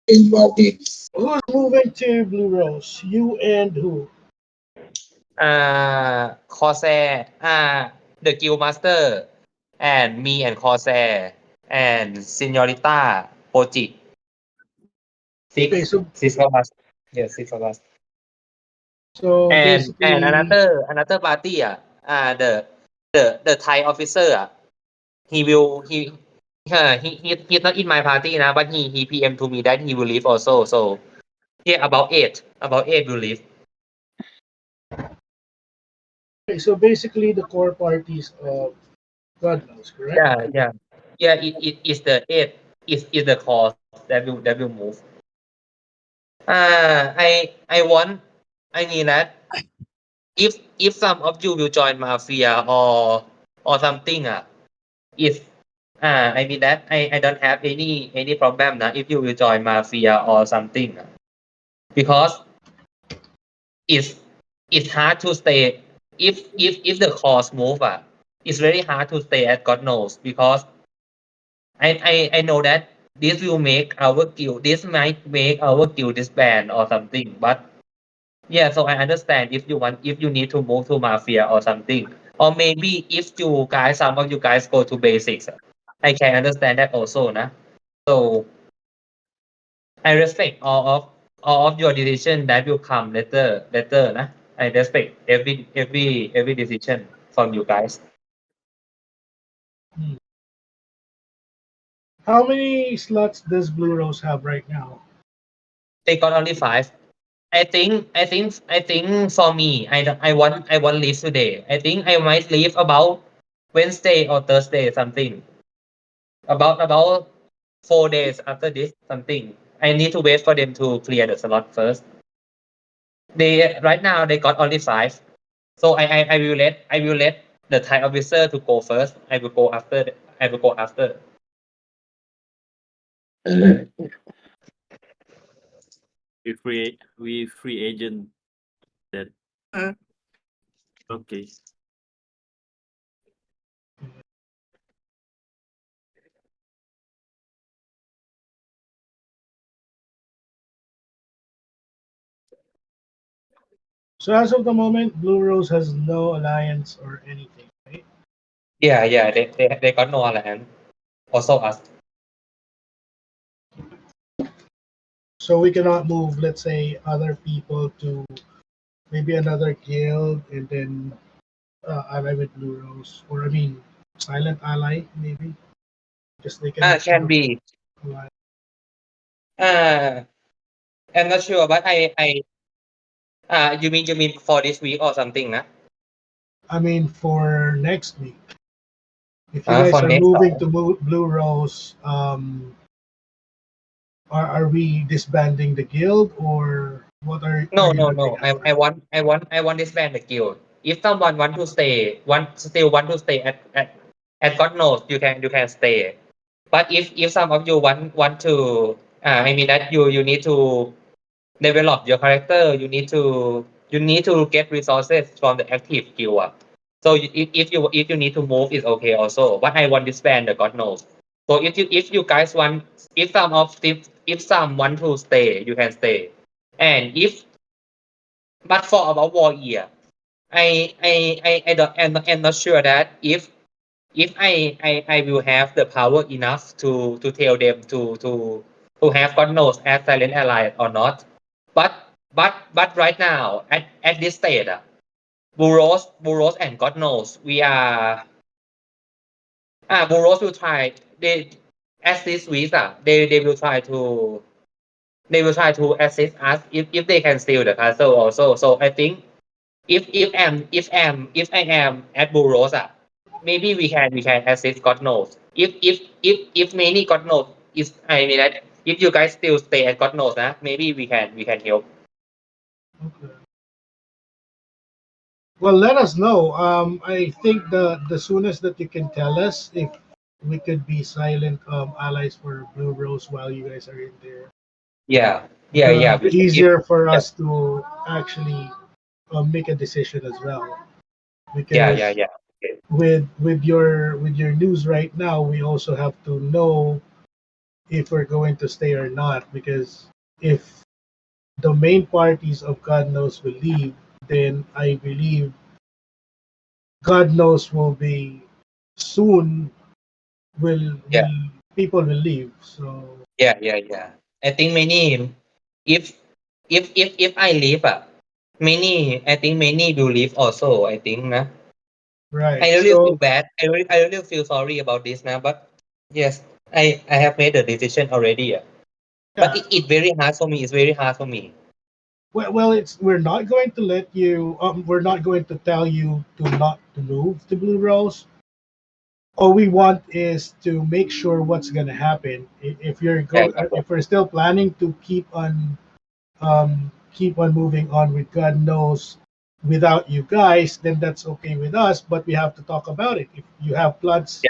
Involving. Who's moving to Blue Rose? You and who? Corsair, the Guild Master, and me and Corsair, and Senorita Poji. Okay, Six of us. Yes, six of us. so And basically, another party, the Thai officer, he will he's not in my party now, but he PM to me that he will leave also. So yeah, about eight will leave. okay, so basically the core parties of God knows, correct? Yeah. It is the eight is the cause that will move. I mean that if some of you will join mafia or something, if I mean that I don't have any problem now if you will join mafia or something, because it's it's hard to stay if the cause move, it's very hard to stay at God knows, because I know that this will make our guild, this might make our guild disband or something, but yeah, so I understand if you need to move to mafia or something, or maybe if you guys, some of you guys go to basics, I can understand that also, nah. So I respect all of your decision that will come later, nah. I respect every decision from you guys. Hmm. How many slots does Blue Rose have right now? They got only five. I think for me, I want leave today. I think I might leave about Wednesday or Thursday something. About 4 days after this something. I need to wait for them to clear the slot first. They right now they got only five. So I will let the Thai officer to go first. I will go after. We free agent that. Okay. So as of the moment, Blue Rose has no alliance or anything, right? Yeah, they got no alliance. Also us. So we cannot move, let's say, other people to maybe another guild and then ally with Blue Rose, or I mean, silent ally maybe, because they cannot Can serve be. ally. Uh, I'm not sure, but you mean for this week or something, nah? I mean, for next week, if you guys For are next moving time. to Blue Rose, are we disbanding the guild or what No, are you no, no. looking at for I that? want I want I want this band the guild. If someone want to stay at God knows, you can stay. But if some of you want to, I mean that you need to develop your character. You need to get resources from the active guild. So if you need to move, it's okay also. But I want this band the God knows. So if you guys want, if some want to stay, you can stay. And if but for about war year, I don't I'm not sure that if I will have the power enough to tell them to have God knows as silent ally or not. But but right now at this stage, Buros and God knows we are, Buros will try, they as this week, they will try to assist us if they can steal the castle also. So I think if I am at Buros, maybe we can assist God knows. If many God knows is, I mean that if you guys still stay at God knows, maybe we can help. Okay. Well, let us know. I think the soonest that you can tell us if we could be silent allies for Blue Rose while you guys are in there, Yeah, the we can give. easier for Yeah, us to actually make a decision as well. Because yeah. Okay. with your news right now, we also have to know if we're going to stay or not. Because if the main parties of God knows will leave, then I believe God knows will be soon will Yeah. people will leave. So Yeah. I think many, if if I leave, many, I think many will leave also. I think, nah. right. I really feel So bad. I really feel sorry about this now. But yes, I have made a decision already. But yeah. it very hard for me. It's very hard for me. Well, it's we're not going to let you. We're not going to tell you to not to move to Blue Rose. All we want is to make sure what's going to happen. If Yeah. if we're still planning to keep on moving on with God knows without you guys, then that's okay with us. But we have to talk about it. If you have plans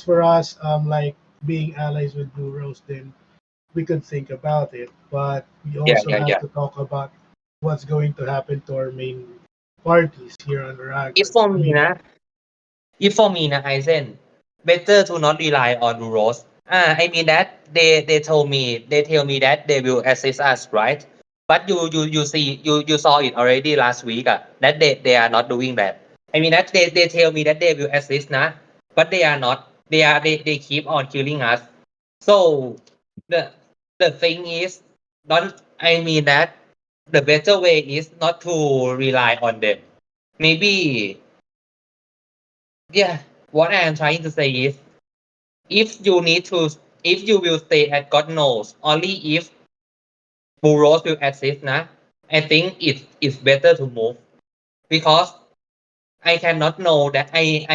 for us, like being allies with Blue Rose, then we could think about it. But we also have Yeah. to talk about what's going to happen to our main parties here on If Aragon. for I me, mean, nah. If for me, na Aizen, better to not rely on rules. I mean that they tell me that they will assist us, right? But you saw it already last week, that they are not doing that. I mean that they tell me that they will assist, nah, but they are not. They keep on killing us. So the the thing is, don't, I mean that the better way is not to rely on them. Maybe, yeah, what I am trying to say is, if you need to, if you will stay at God knows, only if Bureaus will assist, nah, I think it's better to move, because I cannot know that I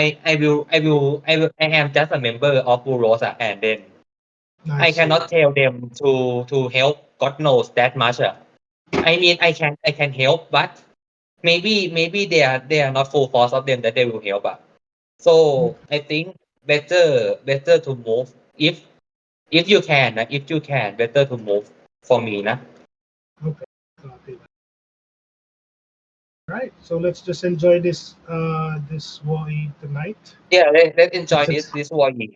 am just a member of Bureaus, and then I I see. cannot tell them to help God knows that much. I mean I can help, but maybe they are not full force of them that they will help. So I think better to move, if you can, if you can, better to move for me, nah. Okay, copy that. Right. So let's just enjoy this WOE tonight. Yeah, let's enjoy Since it's this warning.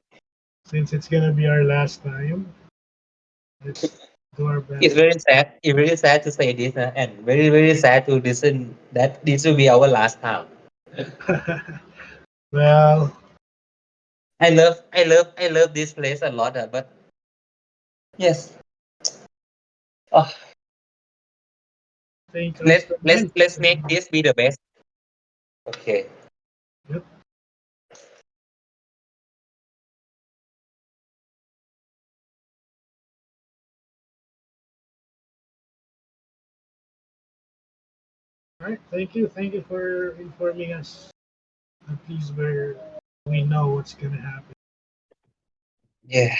since it's gonna be our last time, let's do our It's best. very sad. It's very sad to say this, and very sad to listen that this will be our last time. Well, I love this place a lot, but yes. Oh, thing comes to an end. let's make this be the best. Okay. Yep. All right. Thank you for informing us. At least where we know what's gonna happen. Yeah.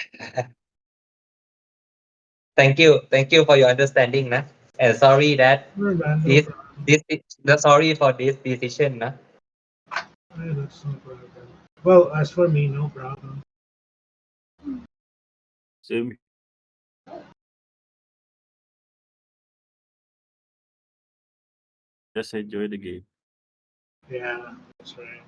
Thank you for your understanding, nah. And sorry that No, man, no this problem. sorry for this decision, nah. That's no problem. Well, as for me, no problem. Same. Just enjoy the game. Yeah, that's right.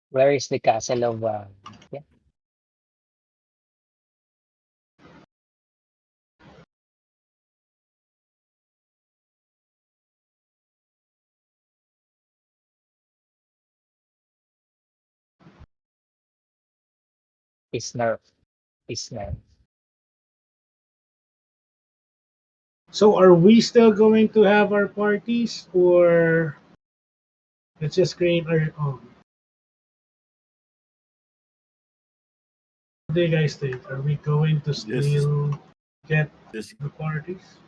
Where is the castle of yeah, Isner? Isner. So, are we still going to have our parties, or let's just create our own? What do you guys think? Are we going to Just still get just the parties?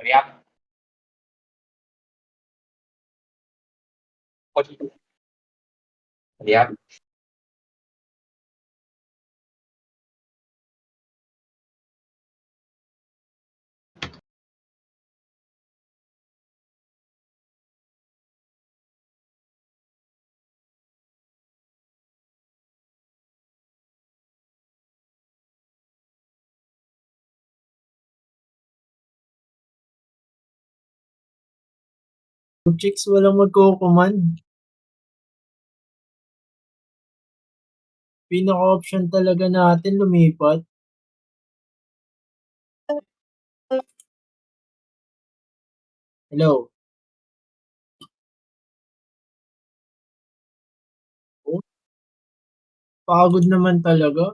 Hurry up. Hurry up. Yung chicks walang magko-command. Pinaka-option talaga natin lumipat. Hello? Oh, pagod naman talaga.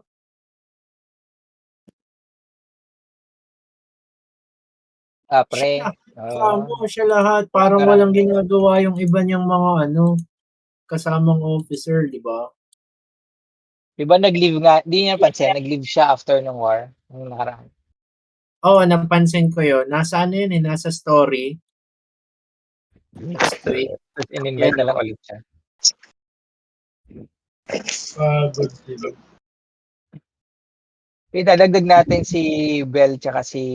Pre. Siya, Oo. siya lahat. Parang Parang- walang ginagawa yung iba niyang mga kasamang officer, di ba? Di ba nag-leave nga, di niya napansin, nag-leave siya after ng war. Nung nakaraan. Oo, napansin ko yun. Nasa yun eh, nasa story. Next week. Tapos in-invite na Yan, lang oh. ulit siya. Good din. Idadagdag natin si Bell tsaka si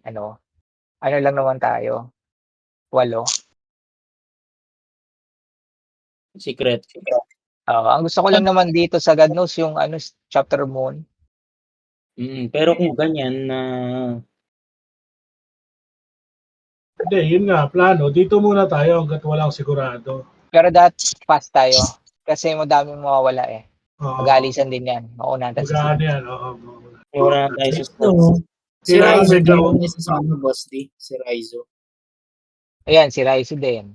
ano lang naman tayo. 8. Secret. Ang gusto ko lang naman dito sa God knows yung chapter moon. Pero kung ganyan na Hindi, yun nga, plano. Dito muna tayo hanggat walang sigurado. Pero fast tayo. Kasi madaming mawawala eh. Oo. Mag-aalisan din yan. Mauna natin sa Magkano yan? Oo. wala na tayo sa sports. No. Si Kailangan Raizo may din tao. yung isa sa boss di. Si Raizo. Ayan, si Raizo din.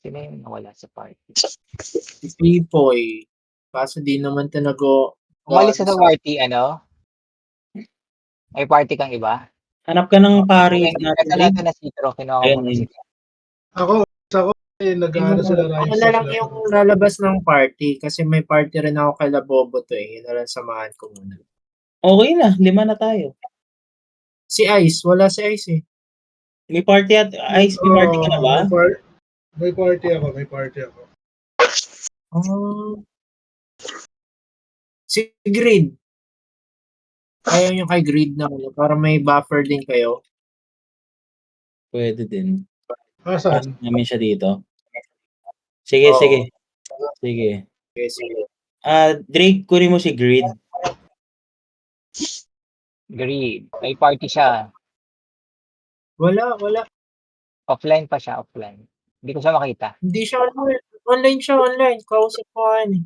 Sino yung nawala sa party? Si Pipoy. Kaso di naman tinago. Umalis sa party, May party kang iba? Hanap ka ng pari Okay, natin, ito Dre. natin na Citro. Kinuha ko Ayun, muna ayun. si Ako nag-ano sila Ako Rise na of lang yung lalabas ng party kasi may party rin ako kay Labobo to eh. Yun na lang samahan ko muna. Okay na, 5 na tayo. Si Ice, wala si Ice eh. May party at Ice, may party ka na ba? May party ako. Si Grid. Ayaw nyo kay Grid na para may buffer din kayo. Pwede din. Asan? Namin siya dito. Sige, Oo. sige. Sige. Okay, sige. Drake, kunin mo si Grid. Greed. May party siya. Wala. Offline pa siya, offline. Hindi ko siya makita. Hindi siya online. Online siya, online. Kausap ko nga yun eh.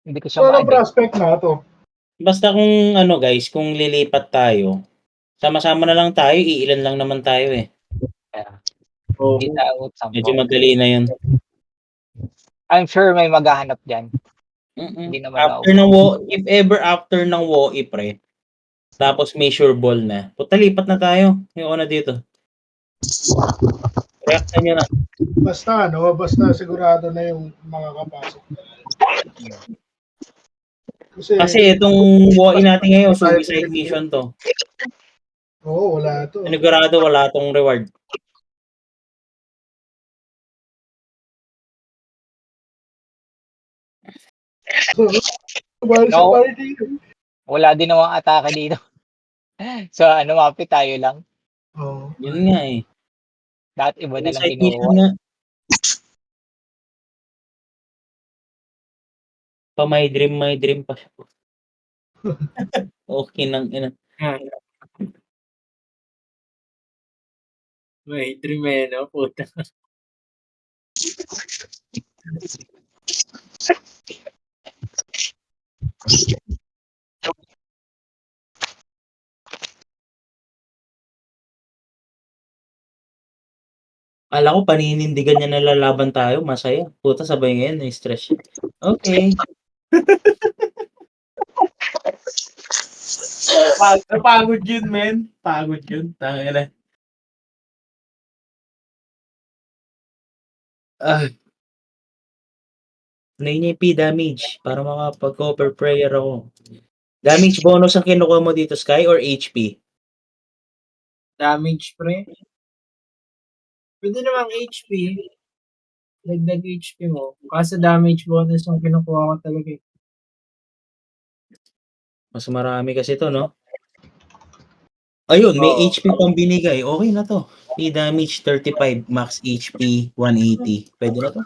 Hindi ko siya So, anong ma-identify. prospect na to? Basta kung guys, kung lilipat tayo, sama-sama na lang tayo, iilan lang naman tayo eh. Oo. Hindi tayo Medyo sampo. madali na yun. I'm sure may maghahanap dyan. Hindi naman After ng if ever after ng WOI pre, tapos may sure ball na, puta lipat na tayo. Yung dito. React nyo na. Basta sigurado na yung mga kapasok. Kasi itong WOI natin ngayon, suicide mission to. Oo, wala to. Sigurado wala tong reward. No. Wala din namang atake dito. So, mapit tayo lang. Oo. Yun nga eh. Dapat iba na lang Suicide mission kinuha. nga. My dream pa siya. Okay nang ina. May dream eh, no? Puta. Akala ko paninindigan niya na lalaban tayo, masaya. Puta sabay ngayon, na-stress siya. Okay. Pagod yun, men. Pagod yun. Tangina. Nainip damage para makapag-cover prayer ako. Damage bonus ang kinukuha mo dito, Sky, or HP? Damage, pre. Pwede namang HP. Dagdag HP mo. Kaso damage bonus yung kinukuha ko talaga eh. Mas marami kasi to, no? Ayun, may Oo. HP pang binigay. Okay na to. May damage 35, max HP 180. Pwede na to.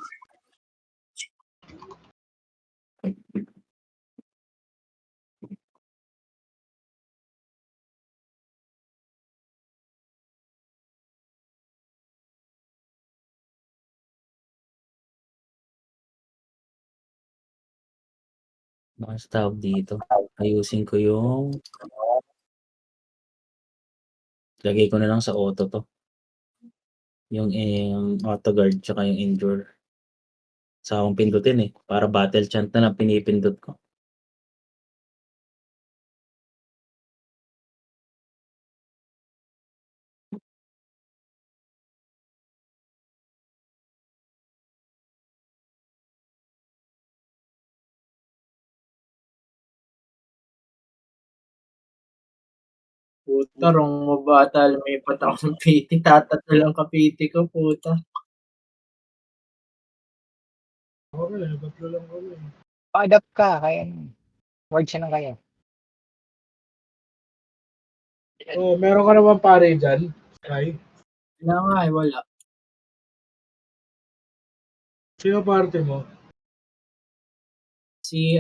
Mas tawag dito. Ayusin ko yung lagay ko na lang sa auto to. Yung auto guard tsaka yung endure. Sa akong pindutin eh. Para battle chant na lang pinipindot ko. Puta, wrong mo bata. May pata akong piti. Tatato lang kapiti ko, puta. Okay, tatlo lang kami. Pa-adapt ka, kaya word siya ng kaya. Oh, meron ka naman pare dyan, Sky. Wala nga eh, wala. Sino parte mo? Si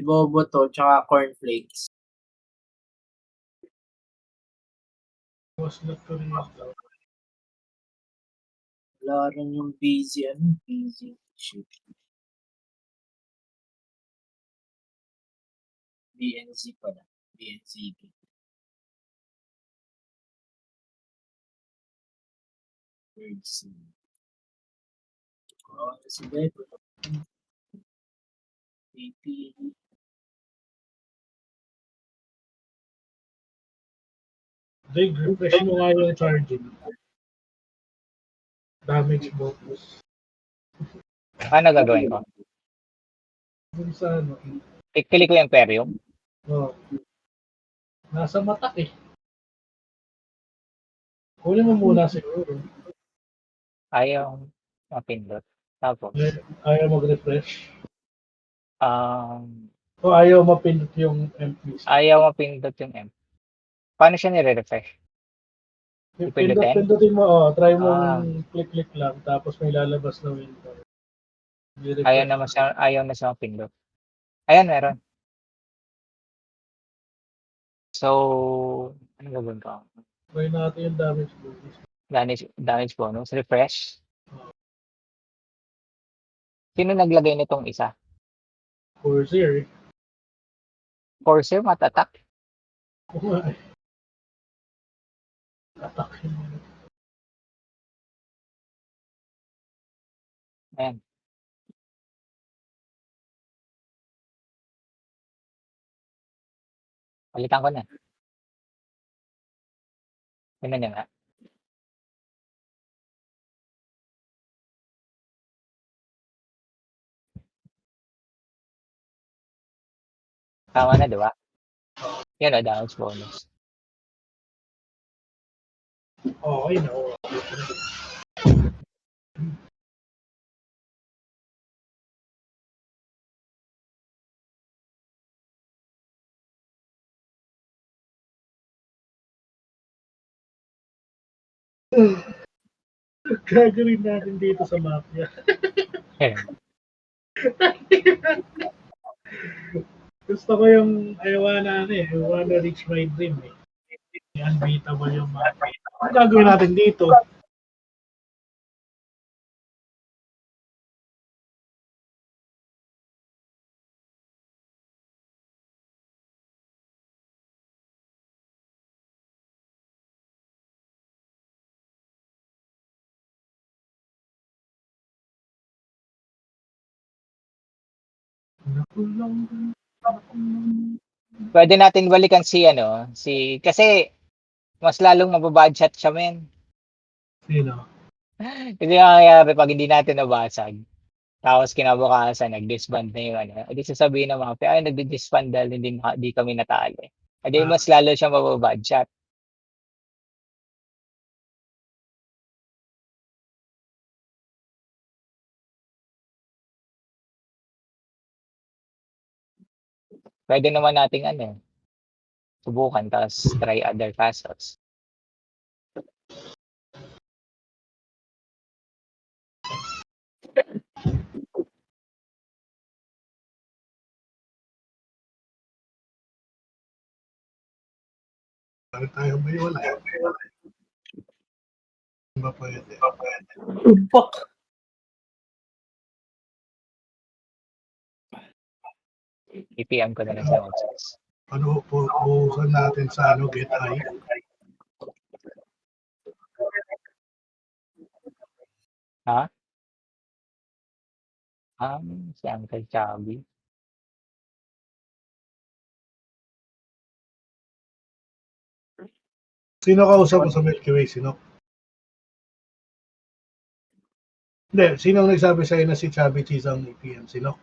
Bobo to, tsaka Cornflakes. Was not ko rin ito. Wala rin yung busy, busy. Shit. BNZ pala. BNZB. Words. Oh, si Beto. 80. Dig, refresh mo nga yung charging. Damage bonus. Ano gagawin ko? Dun sa ano. Click ko yung Imperium. Oh. Nasa matak eh. Kunin mo muna siguro. Ayaw mapindot. Tapos, Ayaw mag-refresh. um, O ayaw mapindot yung MP. ayaw mapindot yung M. Paano siya nire-refresh? Ipindutin? Pindutin mo, try Ah. mong click-click lang, tapos may lalabas na window. Ayaw na siya mapindot. Ayan, meron. So, ano gagawin ko? Try natin yung damage bonus. Damage bonus. Refresh. Sino naglagay nitong isa? Corsair. Corsair, matatak. Oo nga eh. Attack yun. Ayan. Palitan ko na. Tingnan niyo nga. Tama na, di ba? Yan o, damage bonus. Okay na. Gagawin natin dito sa mafia. Ayan. Gusto ko yung I wanna reach my dream eh. Unbeatable yung mafia. Ang gagawin natin dito? Pwede natin balikan kasi mas lalong mababadshot siya, men. Sino? Kasi nangyayari pag hindi natin nabasag. Tapos kinabukasan nag-disband na yung ano, di sasabihin ng mafia, ay nagdi-disband dahil hindi kami natalo. Edi mas lalo siyang maba-badshot. Puwede naman nating ano, subukan tapos try other castles. Bakit tayo ba yun? Wala. Hindi ba pwede? Fuck. I-PM ko na lang sa Moses. Ano po, buhusan natin sa ano, get high. Ha? Si Uncle Chubby. Sino kausap mo sa Milky Way? Sino? Hindi, sino ang nagsabi sa'yo na si Chubby Cheese ang EPM? Sino?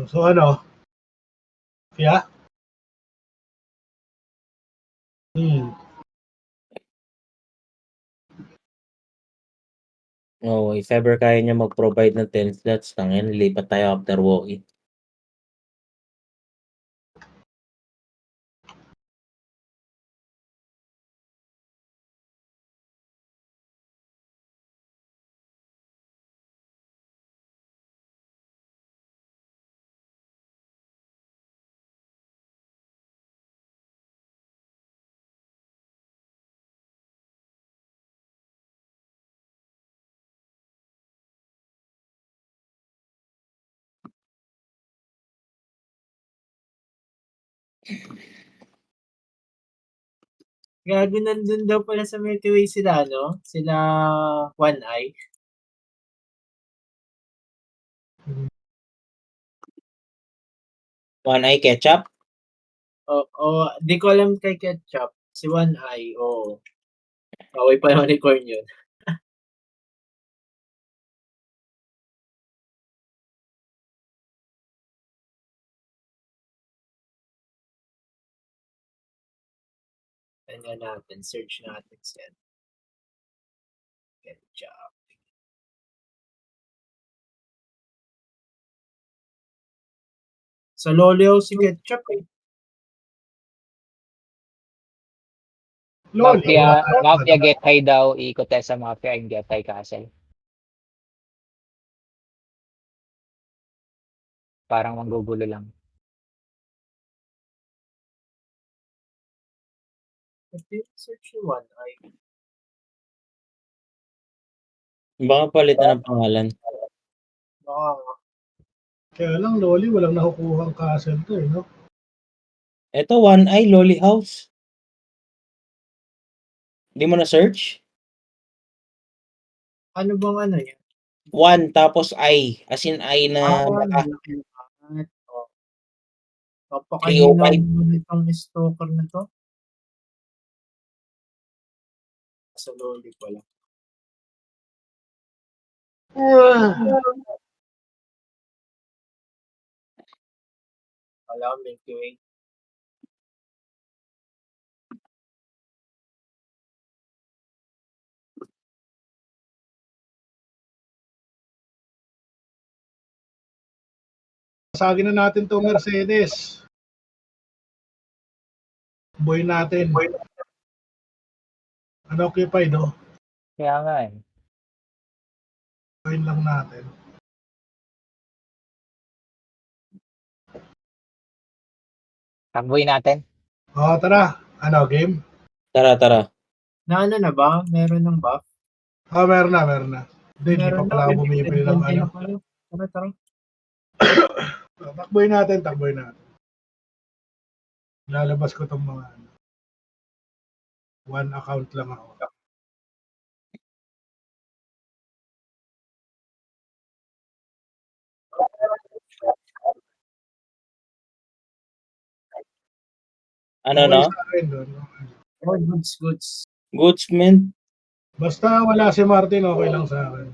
So ano? Yeah? Oo, if ever kaya niya mag-provide ng 10 slots, tangin lipat tayo after walk-in. Gago nandun daw pala sa Milky Way sila ano, sila One Eye. One Eye Ketchup? Di ko alam kay Ketchup. Si One Eye, oo. Away pa yung unicorn yun. Tingnan natin, search natin siya. Ketchup. Sa Loleo si Ketchup eh. Loli. Mafia get high daw, iikot tayo sa Mafia and get high castle. Parang manggugulo lang. Search yung One Eye. Baka palitan ng pangalan. Baka nga. Kaya lang, Loli, walang nakukuhang castle to, no? Ito, One Eye, Lolly House. Hindi mo na-search? Ano bang ano yan? One, tapos I. As in I na baka. Malaki lahat. Napakahina naman itong stalker na to. Sa Loli pala. Wala, Milky Way. Pasagin na natin to Mercedes. Boy natin. Unoccupied, no? Kaya nga eh. Boyin lang natin. Takboy natin. Tara. Ano, game? Tara. Na ano na ba? Meron ng buff? Meron na. Hindi pa pala ako bumibili ng ano. Tara. Takboy natin. Lalabas ko tong mga ano. One account lang ako. Ano Okay no? sa akin doon. Okay. Oh, goods. Goods, man. Basta wala si Martin, okay lang sa akin.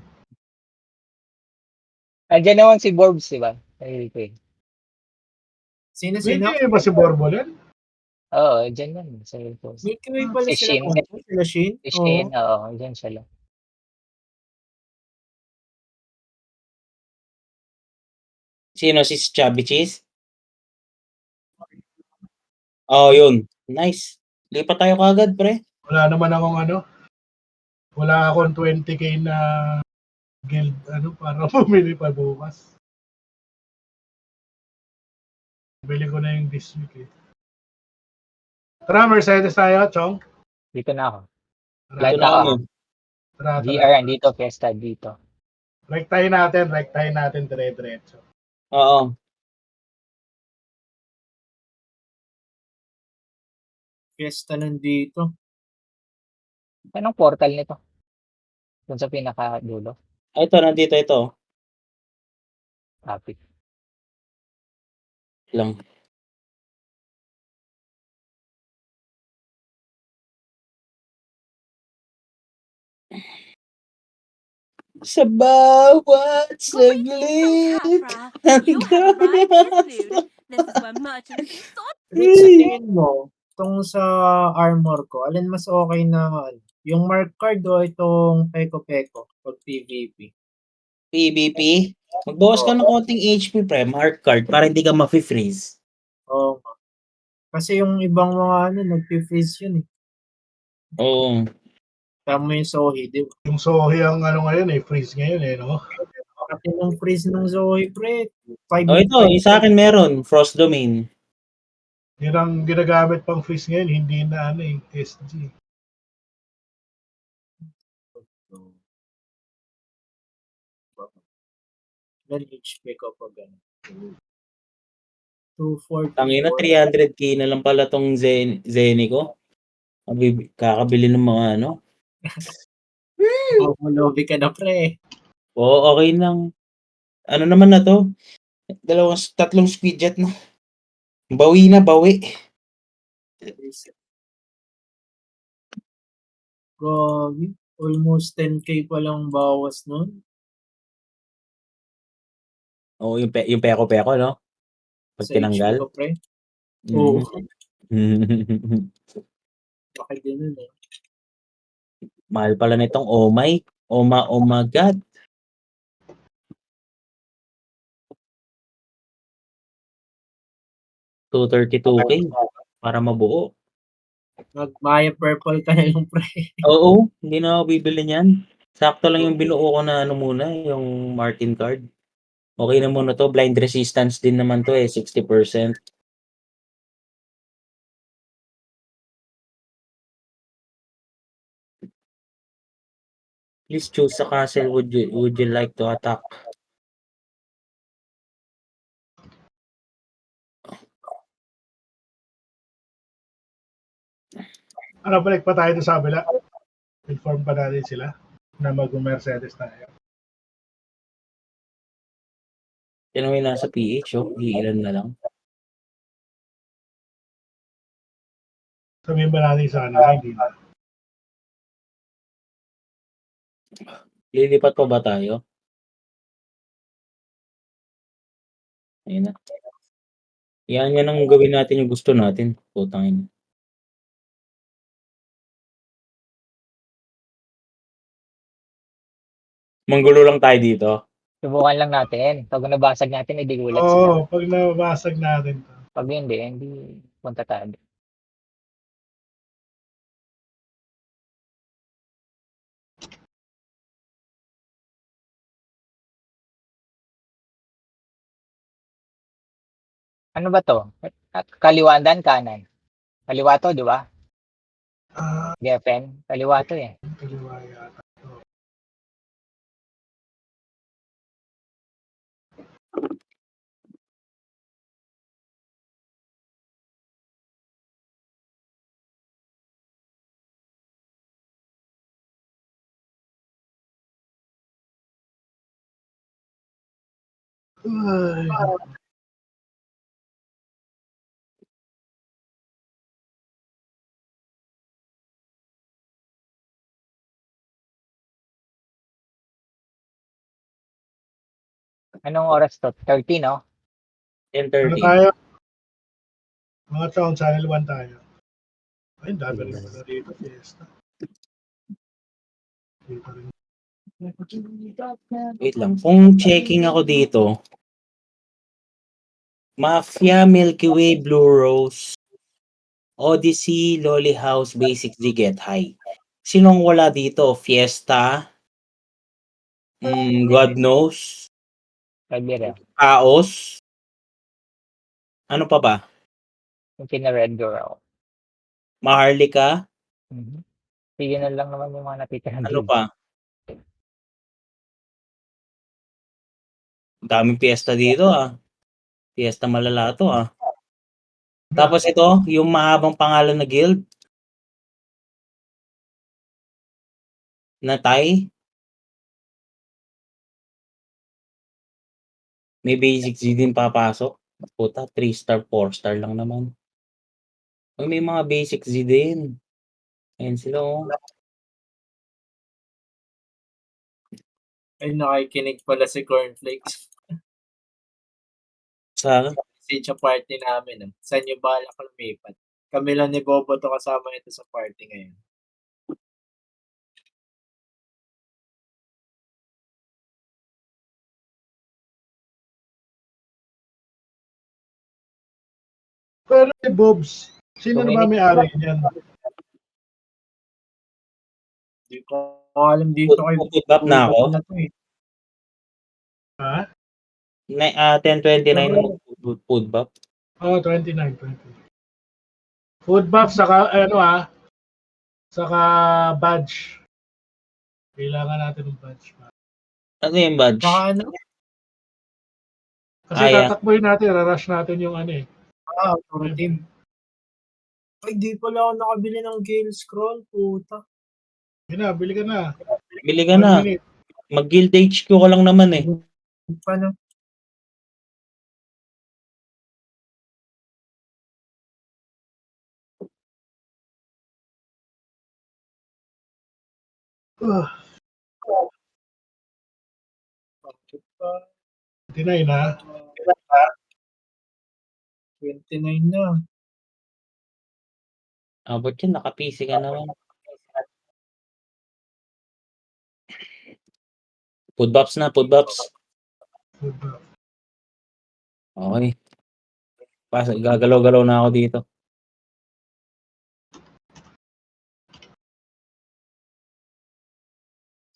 Andiyan naman si Borbs, di ba? Ay, okay. Sino? Hindi ba si Borbol yan? Oo, dyan yan. Sa post. Milky Way pala Si sila. Shin. Sila Shin? Si Oo. Shane, oo, dyan sila. Sino si Chubby Cheese? Oh, yun. Nice. Lipat tayo kagad, pre. Wala naman akong wala akong 20k na guild para bumili pa bukas. Bili ko na yung this week eh. Tara, Mercedes tayo, Chong. Dito na ako. Tara, Lahat Dito na na ako. kami. tara. GR, andito. Fiesta, dito. Rektahin natin dire-diretso. Oo. Fiesta nandito. Anong portal nito? Dun sa pinaka-dulo. Ito, nandito ito. Topic. Lang. Sa bawat saglit. You have arrived in food. This is one merchant. Rick, sa tingin mo, itong sa armor ko, alin mas okay na yung mark card o itong peko-peko pag PvP? PvP. Magbawas ka ng konting HP, pre. Mark card para hindi ka ma-freeze. Oo. Kasi yung ibang mga nag-freeze yun eh. Oo. Tama yung Zoe, di ba? Yung Sohi ang ngayon freeze ngayon no? Kasi nung freeze ng Zoe, pre, 5 Oh, ito. Yung sa akin meron. Frost Domain. Yun ang ginagamit pang freeze ngayon, hindi na SG. Ilan HP ko pa ganun? 244. Tangina, 300k na lang pala tong Zeni ko. Kakabili ng mga Lobby ka na, pre. Oo, okay lang. Ano naman na to? Tatlong speed jet na. Bawi na, bawi. Grabe. Almost 10k pa lang bawas nun. Oo, yung peko-peko, no? Pag Sa tinanggal. HP ko, pre. Mm. Oo. Bakit ganun eh? Mahal pala nitong oh my god. $232K para mabuo. Mag-Maya Purple ka na lang, pre. Oo, hindi na ako bibili niyan. Sakto lang yung binuo ko na muna, yung Martin card. Okay na muna to, blind resistance din naman to 60%. Please choose a castle would you like to attack? Balik pa tayo sa kabila. Inform pa natin sila na mag-Mercedes tayo. Yan yung nasa PH, ilan na lang. Sabihin ba natin sa kanila, hindi na. Lilipat pa ba tayo? Ayun na. Yan ang gawin natin yung gusto natin. Putang ina. Manggulo lang tayo dito. Subukan lang natin. Pag nabasag natin, hindi gulat sila. Oo, pag nabasag natin to. Pag hindi punta tayo. Ano ba to? Kaliwandan, kanan. Kaliwa to, di ba? Geffen. Kaliwa to eh. Kaliwa yata. Ay, Anong oras to? 30, no? 10:30. tayo? Mga taon, channel 1 tayo. Ay, dami rin pala dito, fiesta. Dito rin. Wait lang. Kung checking ako dito, Mafia, Milky Way, Blue Rose, Odyssey, Lolly House, Basic Z, Get High. Sinong wala dito? Fiesta, God Knows, Pwede rin. Chaos, ano pa ba? Yung kina-Red Girl. Maharlika, Mhm. Sige na lang naman yung mga natitira ano dito. pa? Daming fiesta dito Fiesta malala to Tapos ito, yung mahabang pangalan na guild. Na Thai. May basic Z din papasok. Puta, 3-star, 4-star lang naman. Uy, may mga basic Z din. Ayan sila Ay, nakikinig pala si Cornflakes. Sa Message sa party namin. Saan niyo balak lumipat? Kami lang ni Bobo to kasama ito sa party ngayon. Pero si Bobs, sino na ba Tumingin. may-ari niyan? Hindi ko alam dito kay Put-up na ako. na to eh. Ha? 10:29 na food bap. Oh, 29. Food buff, saka, saka badge. Kailangan natin ng badge. Ano yung badge? Saka ano? Kasi yeah. tatakbuhin natin, rarush natin yung Puro team. Ay, di pala ako nakabili ng Gale Scroll, puta. Yun na, bili ka na. Bili ka 1 na. minute. Mag-guild HQ ka lang naman eh. Paano? Uh, Bakit pa? 29 na. 29 na. Abot yun, naka-PC ka naman. Food buffs na, food buffs. Food buff. Okay. Gagalaw-galaw na ako dito.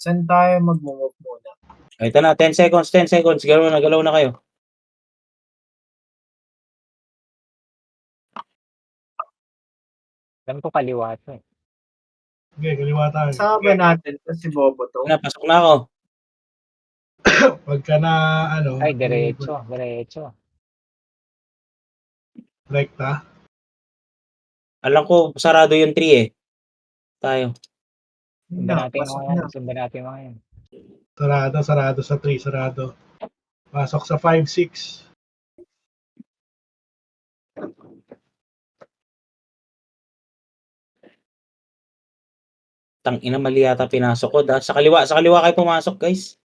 Saan tayo mag-move muna? Ito na, 10 seconds. Galaw na kayo. Alam ko kaliwa to eh. Okay, kaliwa tayo. Saan ba natin? Si Bobo to? Pasok na ako. Pagka na, Ay, diretso. rekta. Alam ko, sarado yung 3 eh. Tayo. Sundan natin pasok mga na. yan. Sundan natin mga yan. Sarado sa 3, sarado. Pasok sa 5, 6. Tangina, mali yata pinasok ko. Sa kaliwa kayo pumasok, guys.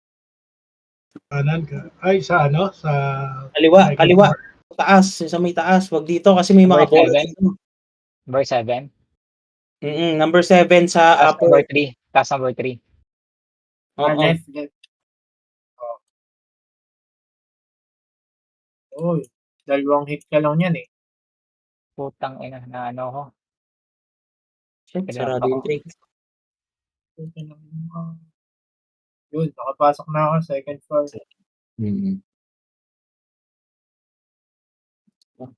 Kanan ka. Ay, sa Sa... Kaliwa. second floor. Taas, sa may taas. Wag dito kasi may mga Number bola 7. dito. Number 7. Number 7 sa Taas upper. number 3. Taas number 3. Oo. Left. Uy, dalawang hit ka lang yan eh. Putang ina na ano ko. Shit, sarado yung 3. Yun, nakapasok na ako second floor.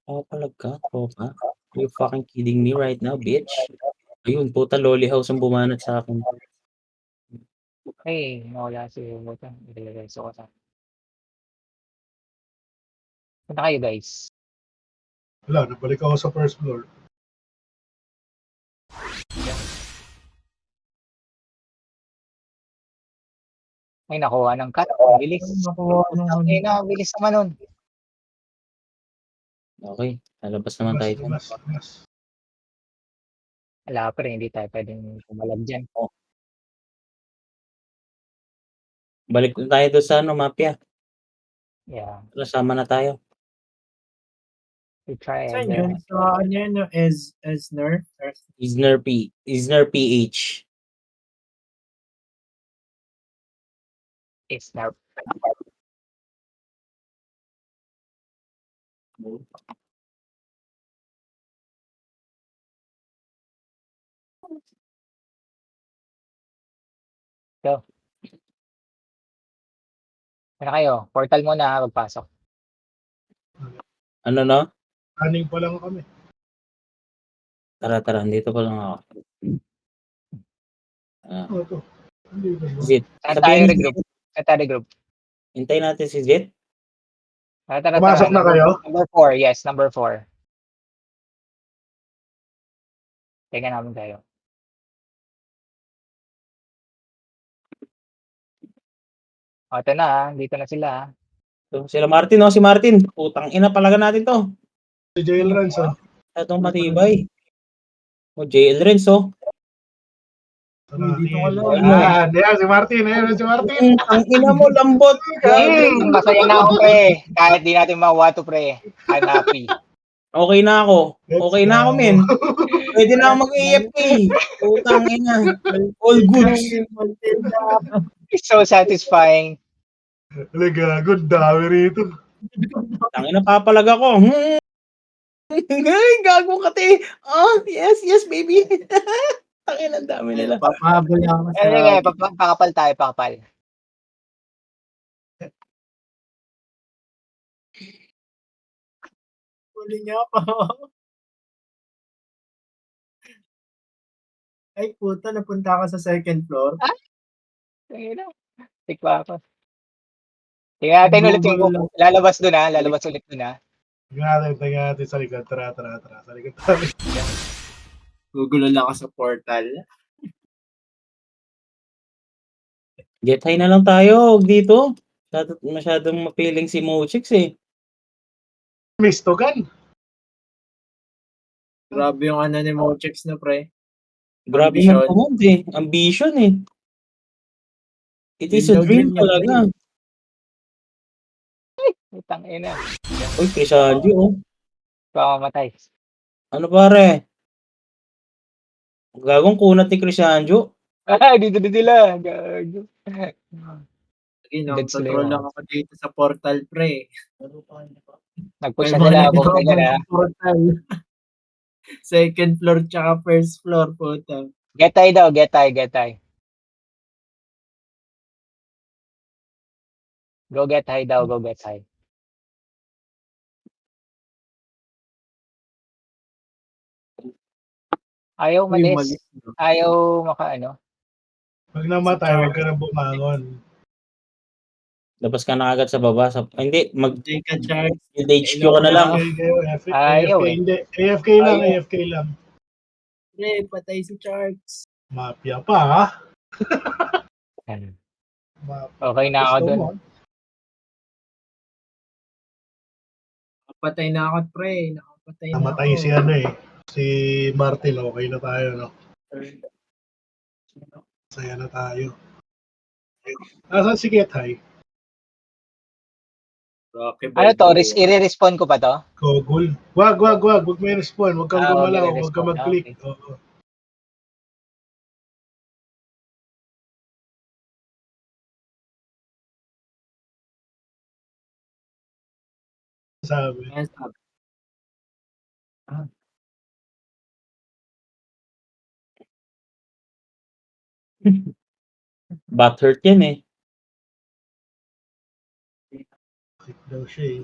Papalag ka, tropa. Are you fucking kidding me right now, bitch? Ayun, puta, Lolly House ang bumanat sa akin. Ay, nawala si Buta. Irereso ko sa. Punta kayo guys. Wala, nabalik ako sa first floor. Ay, nakuha ng cut. Ang bilis. Nakuha ng ano. Ay, na, bilis naman nun. Okay, lalabas naman tayo dyan. Labas. Wala pa rin, hindi tayo pwedeng kumalag dyan. Balik na tayo doon sa ano, Mafia. Yeah, Kasama na tayo. we try Saan again. yun? Sa ano yun? No? Esner? Isner PH. It's now. Go. Ano kayo? Portal muna ha, magpasok. Ano no? Running pa lang kami. Tara, dito pa lang ako. Ano to? Hindi ba? Zit. Saan tayo Sabihin regroup? Saan tayo regroup? Hintayin natin si Zit. Tara. Pumasok na kayo? Number 4, yes, number 4. Tingnan namin kayo. O, ito na ha. Dito na sila ha. So, sila Martin, si Martin. Putang ina palaga natin to. Si Jail Runs, oh. Itong matibay. JL Renz, Dito ka lang. Ayan, si Martin. Ayan, si Martin. Ang ina mo, lambot. Masaya na ako pre. Kahit di natin makuha to pre. I'm happy. Okay na ako. Okay na ako, men. Pwede na ako mag-AFK. Putang ina. All goods. It's so satisfying. Talaga, good dami rito. Tangina, papalag ako. Ay, gago ka, te. Oh, yes, baby. Tangina, ang dami nila. Papahabol ako sa... Eh, pakapal tayo, pakapal. Huli niya pa. Ay, puta, napunta ako sa second floor. Tingnan. Tikpa ako. Tingnan natin ulit yung lalabas doon ha. Lalabas ulit doon ha. Tingnan natin sa likod. Tara. Sa likod tayo. Gugulo lang ako sa portal. Get high na lang tayo. Huwag dito. Masyadong mapiling si Mochix eh. Mistogan. Grabe yung ano ni Mochix na pre. Grabe Ambition. ng command eh. Ambition eh. It is a dream talaga. Utang ina. Uy, Crisanjo oh. Pamamatay. Ano pare? Gagong kunat ni Crisanjo. Dito nila. Gago. Dead Control Slayer. lang ako dito sa portal pre. Nag-push na nila ako na. Portal. Second floor tsaka first floor puta. Get tie daw, get tie. Go get high daw, go get high. Ayaw Uy, malis. malis. Ayaw makaano. Pag namatay, huwag ka na bumangon. Labas ka na agad sa baba. Hindi, Take a charge. HQ ka na lang. Ayaw AFK, eh. hindi. AFK lang. Pre, patay si Sharks. Mafia pa, ha? Okay na ako dun. Nakapatay na ako pre. Nakapatay na Namatay ako. si ano eh. Si Martin, okay na tayo, no? Saya na tayo. Nasaan si Get High? Rocky Ano to? Balboa. I-respawn ko pa to? Google. Wag. Huwag may respawn. Huwag kang Wag gumalaw. i-respawn. Huwag kang mag-click. Okay. Oo. Sabi. Ayan, sabi. Butthurt yan eh. Click daw siya eh.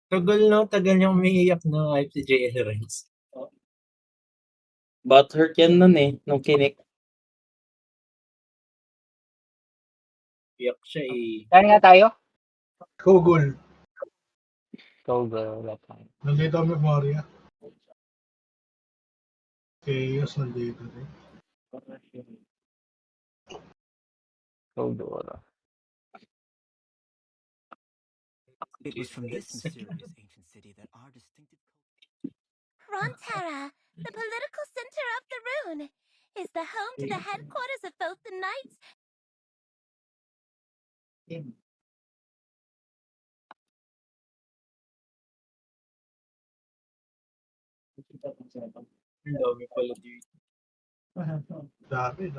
Tagal niyang umiiyak no hype si JL Renz. Butthurt yan nun eh. Nung kinik. Iyak siya eh. Saan nga tayo? Google. Go, that time. Nandito ang memorya. Chaos nandito rin. Rodoro. It was from this mysterious ancient city that our distinctive Frontera, the political center of the rune, is the home to the headquarters of both the knights. Ang dami pala dito. Dami.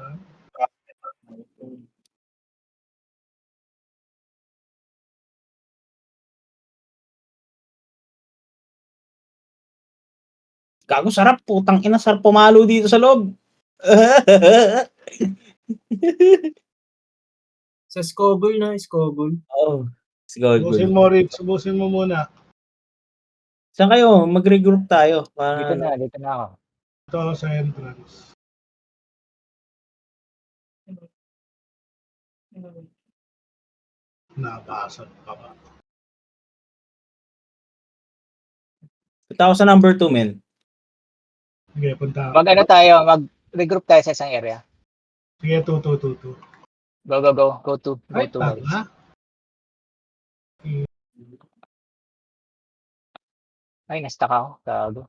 Gago sarap, putang ina, sarap pumalo dito sa loob. Sa Scobble na, Scobble. Oh, sige, Subusin mo, Rich. Subusin mo muna. Saan kayo? Mag-regroup tayo. Dito na ako. Ito ako sa entrance. Nabasag pa ba? Punta ako sa number 2, men. Sige, punta. Mag-ano tayo, mag-regroup tayo sa isang area. Sige, 2. Go. Go to. Right lang, guys. ha? Ay, na-stuck ako. Gago.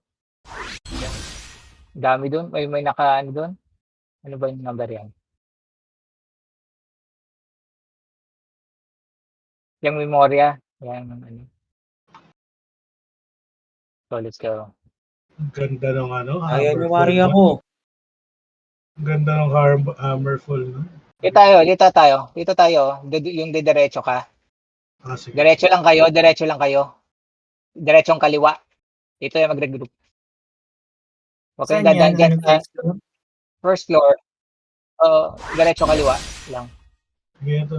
Dami doon. May naka-ano doon. Ano ba yung number yan? Yung memorya. Yan, ano. So, let's go. Ang ganda ng ano, Ayaw niyo, Hammerfall. wari ako. Ang ganda ng Hammerfall. No? Dito tayo. Yung diretso ka. Ah, sige. Diretso lang kayo. Diretsong kaliwa. Dito yung mag-regroup. Huwag kayong Saan yan? dadaan dyan Ano, sa first floor? first floor. Diretso kaliwa lang. Sige, ito.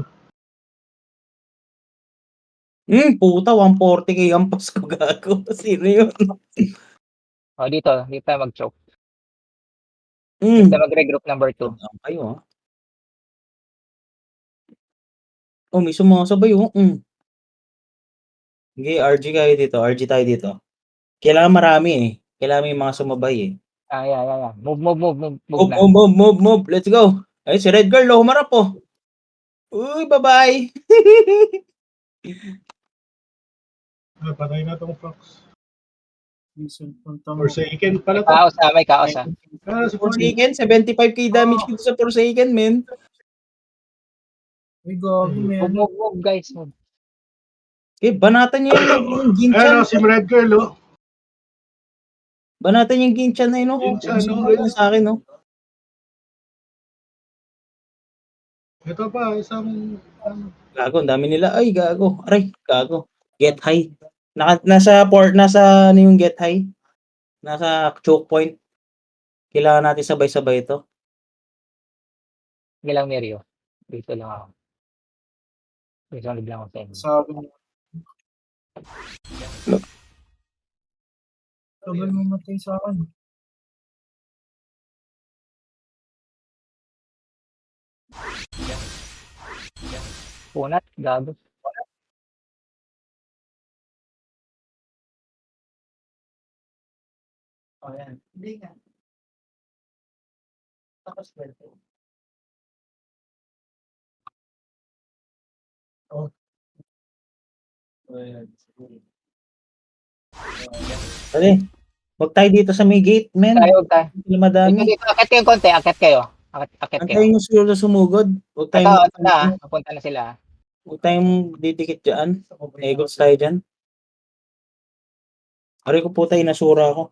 Puta, 140k ang Pasko, gago. Sino yun? Dito tayo mag-choke. Mm. Dito mag-regroup number 2. Kayo, ha? Oh, may sumasabay, oh. Sige, RG kayo dito. RG tayo dito. Kailangan marami, eh. Kailangan may mga sumabay, eh. Yeah. Move na. Move. Let's go. Ay, si Red Girl, humarap, oh. Uy, bye-bye. Patay na tong Fox. Listen, punta mo. Forsaken pala to. May kaos. Si Forsaken. Forsaken, 75k damage dito sa Forsaken, men. Uy, gago, man. Move, guys. Move. Okay, banatan niyo yung Ginchan. Si Red Girl, oh. Banatan yung Ginchan na yun, oh. Ginchan, no? Sumabay na sa akin, oh. Ito pa, isang... Gago, ang dami nila. Ay, gago. Aray, gago. Get high. Nasa ano yung get high? Nasa choke point. Kailangan natin sabay-sabay ito. Ilang Mirio. Dito lang ako. Dito lang ako sa inyo. Sabi mo. Sabi mo matay sa akin. Punat, gago. Ayan. Hindi nga. Tapos pwede. Oh. Dali. Huwag tayo dito sa may gate, men. Huwag tayo. Hindi madami. Dito, akit kayong konti. Akit kayo. Antayin yung sulo sumugod. Huwag Ito tayong, na. Papunta na sila. huwag tayong didikit dyan. Egots tayo dyan. Aray ko po tayo, nasura ako.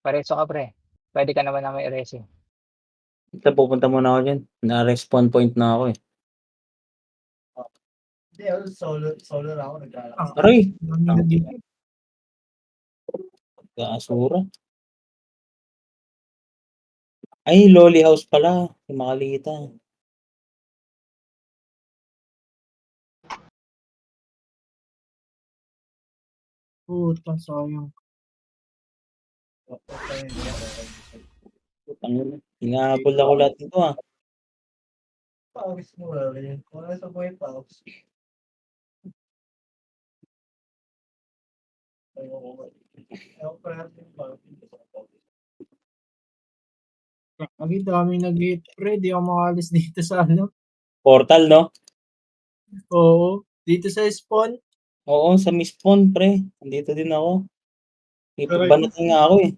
Pareso ka, pre. Pwede ka naman na may erase. Ito, pupunta muna ako dyan. Na-respawn point na ako, eh. Hindi, solo na ako naglalakad. Aray! Dami na dito. Kaasura. Ay, Lolly House pala. Yung makalita. Puta, sayang. Inaabol ako lahat nito, ah. Pawis mo rin. Kung ano sa buhay pawis. Ano Lagi daming nag-hit pre, di ako makalis dito sa ano. Portal, no? Oo, dito sa spawn. Oo, sa Mispon, pre. Nandito din ako. Ipagbanatan nga ako eh.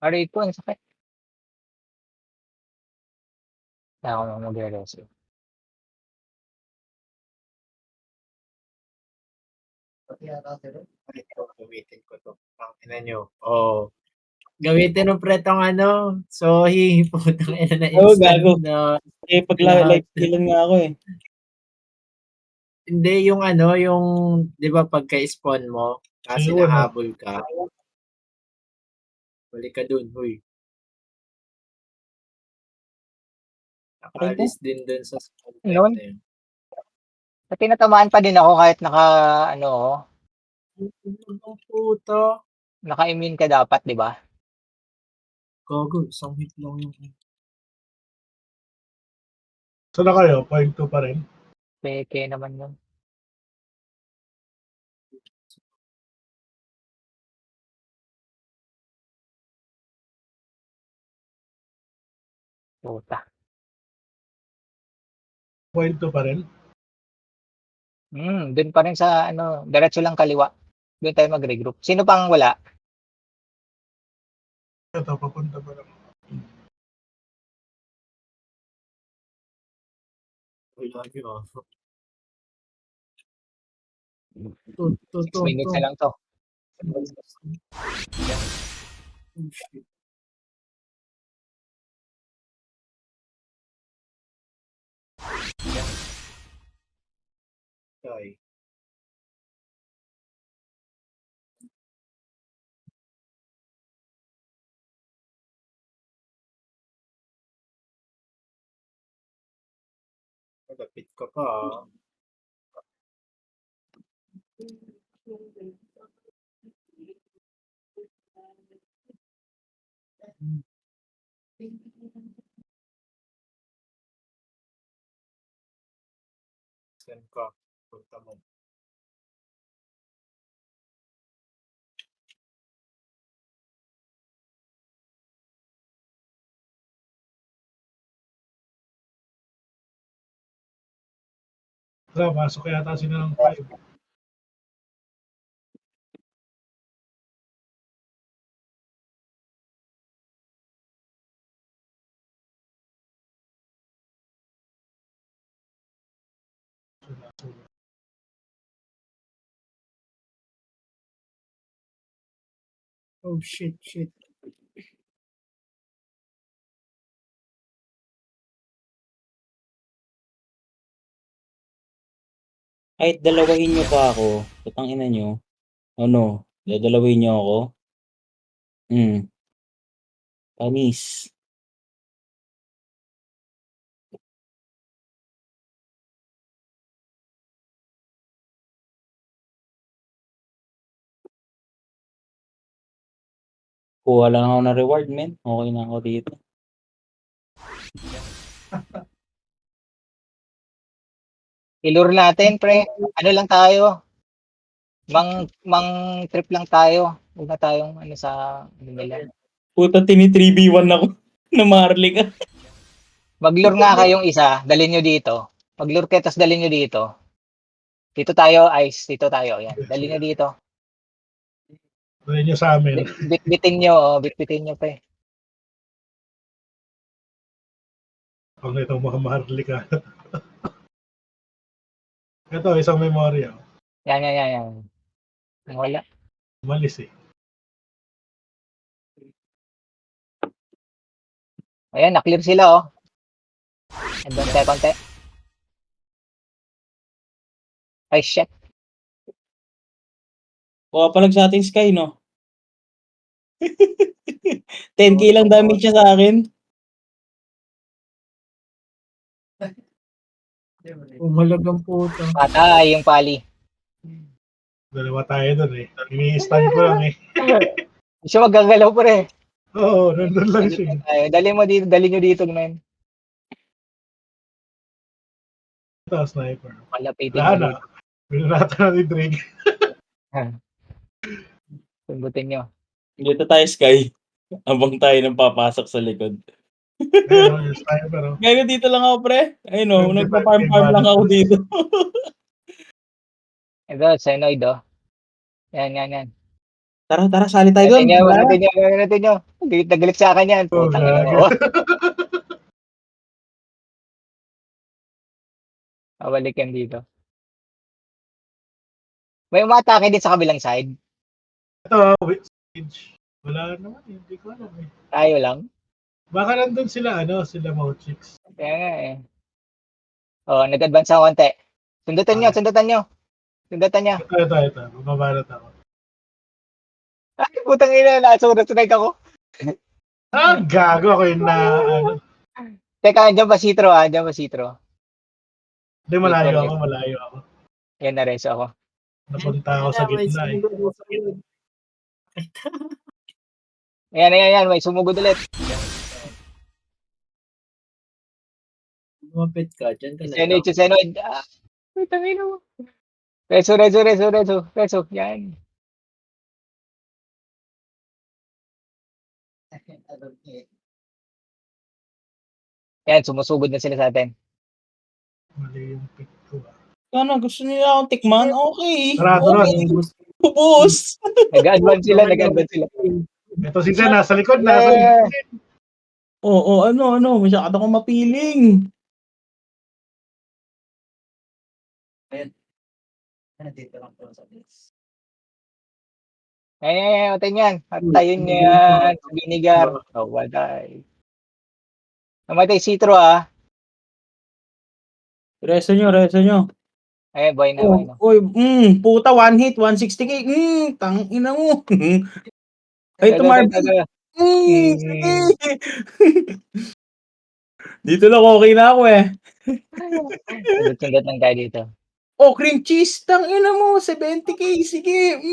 Aray ko, ang sakit. Kaya ako nang magre-reso. Ito, gamitin ko to. Ina nyo. Oo. Gamitin mo pre tong ano, Sohi, putang ina na Oo, instant gago. na Eh, lahat. live killan nga ako eh. Hindi yung ano, yung 'di ba pagka-spawn mo, tapos Ayun, hinahabol ka. Balik ka dun, huy. Nakalis din dun sa spawn point Yun. na yun. At tinatamaan pa din ako kahit naka, ano, Ang puta. naka-immune ka dapat, di ba? Gago, isang hit lang yung So na kayo, point 2 pa rin. Peke naman yun. Puta. Point 2 pa rin. Dun pa rin sa, ano, diretso lang kaliwa. Doon tayo mag-regroup. Sino pang wala? Ito, papunta pa lang. wala yun. To, 6 minutes na lang to. Oh, shit. Ay. Malapit ka pa. Saan ka? Punta mo. Tara, pasok yata sila ng 5. Oh, shit. Kahit dalawahin nyo pa ako, putang ina nyo. Ano, dadalawin nyo ako? Panis. Kuha lang ako ng reward, men. Okay na ako dito. Ilure natin, pre. Ano lang tayo? Mang trip lang tayo. Huwag na tayong ano sa ano nila. Puta, tini-3v1 ako na Marley ka. Mag-lure nga kayong isa, dalhin nyo dito. Mag-lure kayo, tapos dalhin nyo dito. Dito tayo, Ice. Dito tayo. Yan. Dalhin nyo dito. Dali nyo sa amin. Bitbitin nyo, oh. Bitbitin nyo, pre. Pag itong mga maharli ka. Ito, isang memorya. Yan. Wala. Malis eh. Ayan, na-clear sila, oh. Andun tayo konti. Ay, shit. Kuha pa lang sa ating Sky, no? 10k lang damage siya sa akin. Umalagang puta. Patay yung pali. Dalawa tayo doon eh. Ini-stand ko lang eh. Hindi siya magagalaw, pre. Oo, nandun lang siya. Dali mo dito, dali nyo dito, man. Ito, sniper. Malapitin Wala nyo na. dito. Binunata na ni Drake. Pumbutin nyo. Dito tayo, Sky. Abang tayo ng papasok sa likod. Ayun, yung sniper, oh. Gago dito lang ako, pre. Ayun o, 25K nagpa-farm lang budget ako plus. dito. Ito, Xenoid, oh. Yan. Tara, sali tayo doon. Natin nyo. Galit na galit sa akin yan. Oh, Putang ina gago. mo. Babalik yan dito. May umatake din sa kabilang side. Ito, wait, stage. Wala naman, hindi ko alam eh. Tayo lang. Baka nandun sila, sila Mochix. Kaya nga eh. Oh, nag-advance ako konti. Sundutan nyo. Sundutan nyo. Ito. Mababarat ako. Ay, putang ina. Nasunog ako. Gago ako yung Teka, andyan ba Citro ah? Andyan ba Citro? Hindi, malayo ako. Yan, nareso ako. Napunta ako sa gitna eh. Ayan. May sumugod ulit. Lumapit ka, dyan ka na. Xenoid. Ah, putang ina mo. Reso. Yan. Yan, sumusugod na sila sa atin. Mali yung pick ko. Ano, gusto nila akong tikman? Okay. Tara. Ubus. Nag-advance sila. Ito si Zen, nasa likod. Oo, ano, masyado akong mapiling. Ayan. Dito lang po sa this. Ayan, otin yan. Tayon yan. Binigar. Oh, waday. Namatay Citro ah. Reso nyo. Ayan, boy na. Oy, puta, one hit, 160k. Tangina mo. Ay, tumarbin. Sige. Dito lang okay na ako eh. Sundat lang tayo dito. Oh, cream cheese. Tangina mo, 70k. Sige.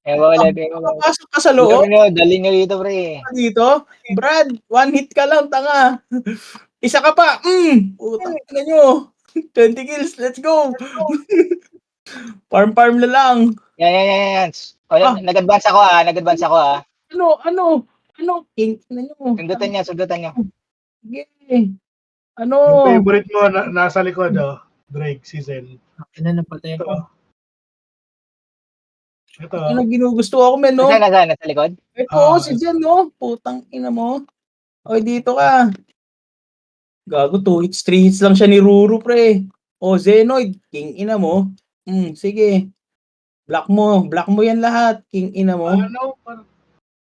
Wala. Papasok ka sa loob. Dali nyo dito, pre. Dito? Brad, one hit ka lang, tanga. Isa ka pa. Putang ina nyo. 20 kills, let's go. Farm na lang. Yan. Nag-advance ako ah. Ano? King na nyo. Sundutan nyo. Sige. Yung favorite mo, nasa likod, Drake, si Zen. Napatay ako. Ito. Ano ginugusto ako, men, no? Nasaan? Nasa likod? Ito, si Jen, no? Putang ina mo. Oy, dito ka. Gago, 2 hits, 3 hits lang siya ni Ruru, pre. O, Zenoid, king ina mo. Sige. Block mo yan lahat, king ina mo.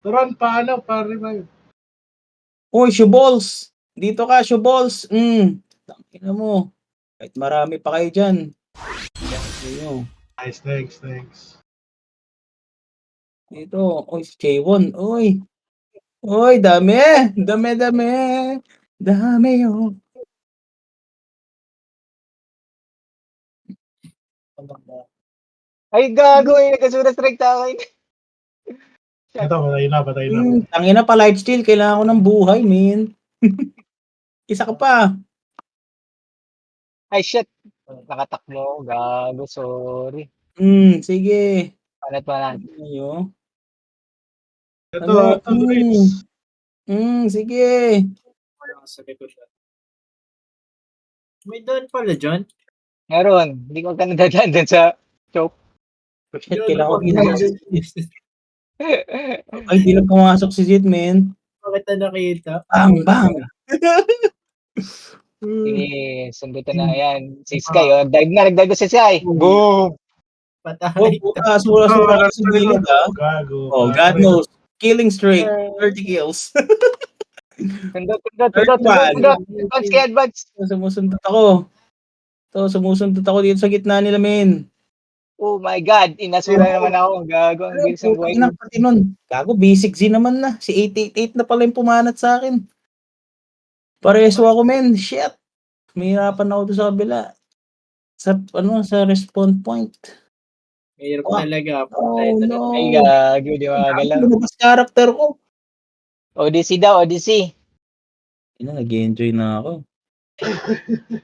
Turon, paano, pare? Oy, Shuballs. Dito ka, Shuballs. Tangina mo. Kahit marami pa kayo dyan. Nice, thanks. Dito, oy, si J1. Oy, dami. Dami, oh. Ay, gago eh. Nagkasurat strike tayo. Ito, patay na. Tangina pa, lifesteal. Kailangan ko ng buhay, man. Isa ka pa. Ay, shit. Nakatakbo. Gago, sorry. Sige. Panat. Ayo. Ito, Drake. Sige. May doon pala dyan. Meron. Hindi ko ka nadadaan dun sa choke. Shit, kailangan ko Ay, di lang pumasok si Zid, man. Bakit na nakita? Bang! Sige, sundutan na. Ayan. Si Sky, oh. Nagdive si Sky. Boom! Patay. Sura sa gilid, ah. Gago. Oh, God knows. Killing streak. 30 kills. Sundot. Advance. Sumusundot ako dito sa gitna nila, men. Oh my God. Inasura naman ako. Gago. Ang bilis ng buhay ko. Pati nun. Gago, basic Z naman na. Si 888 na pala yung pumanat sa akin. Pareso ako, men. Shit. Mahirapan ako doon sa kabila. Sa respawn point. Mahirap talaga. No. Ay, gago. Di makagalaw. Lumabas character ko. Odyssey daw. Nag-enjoy na ako.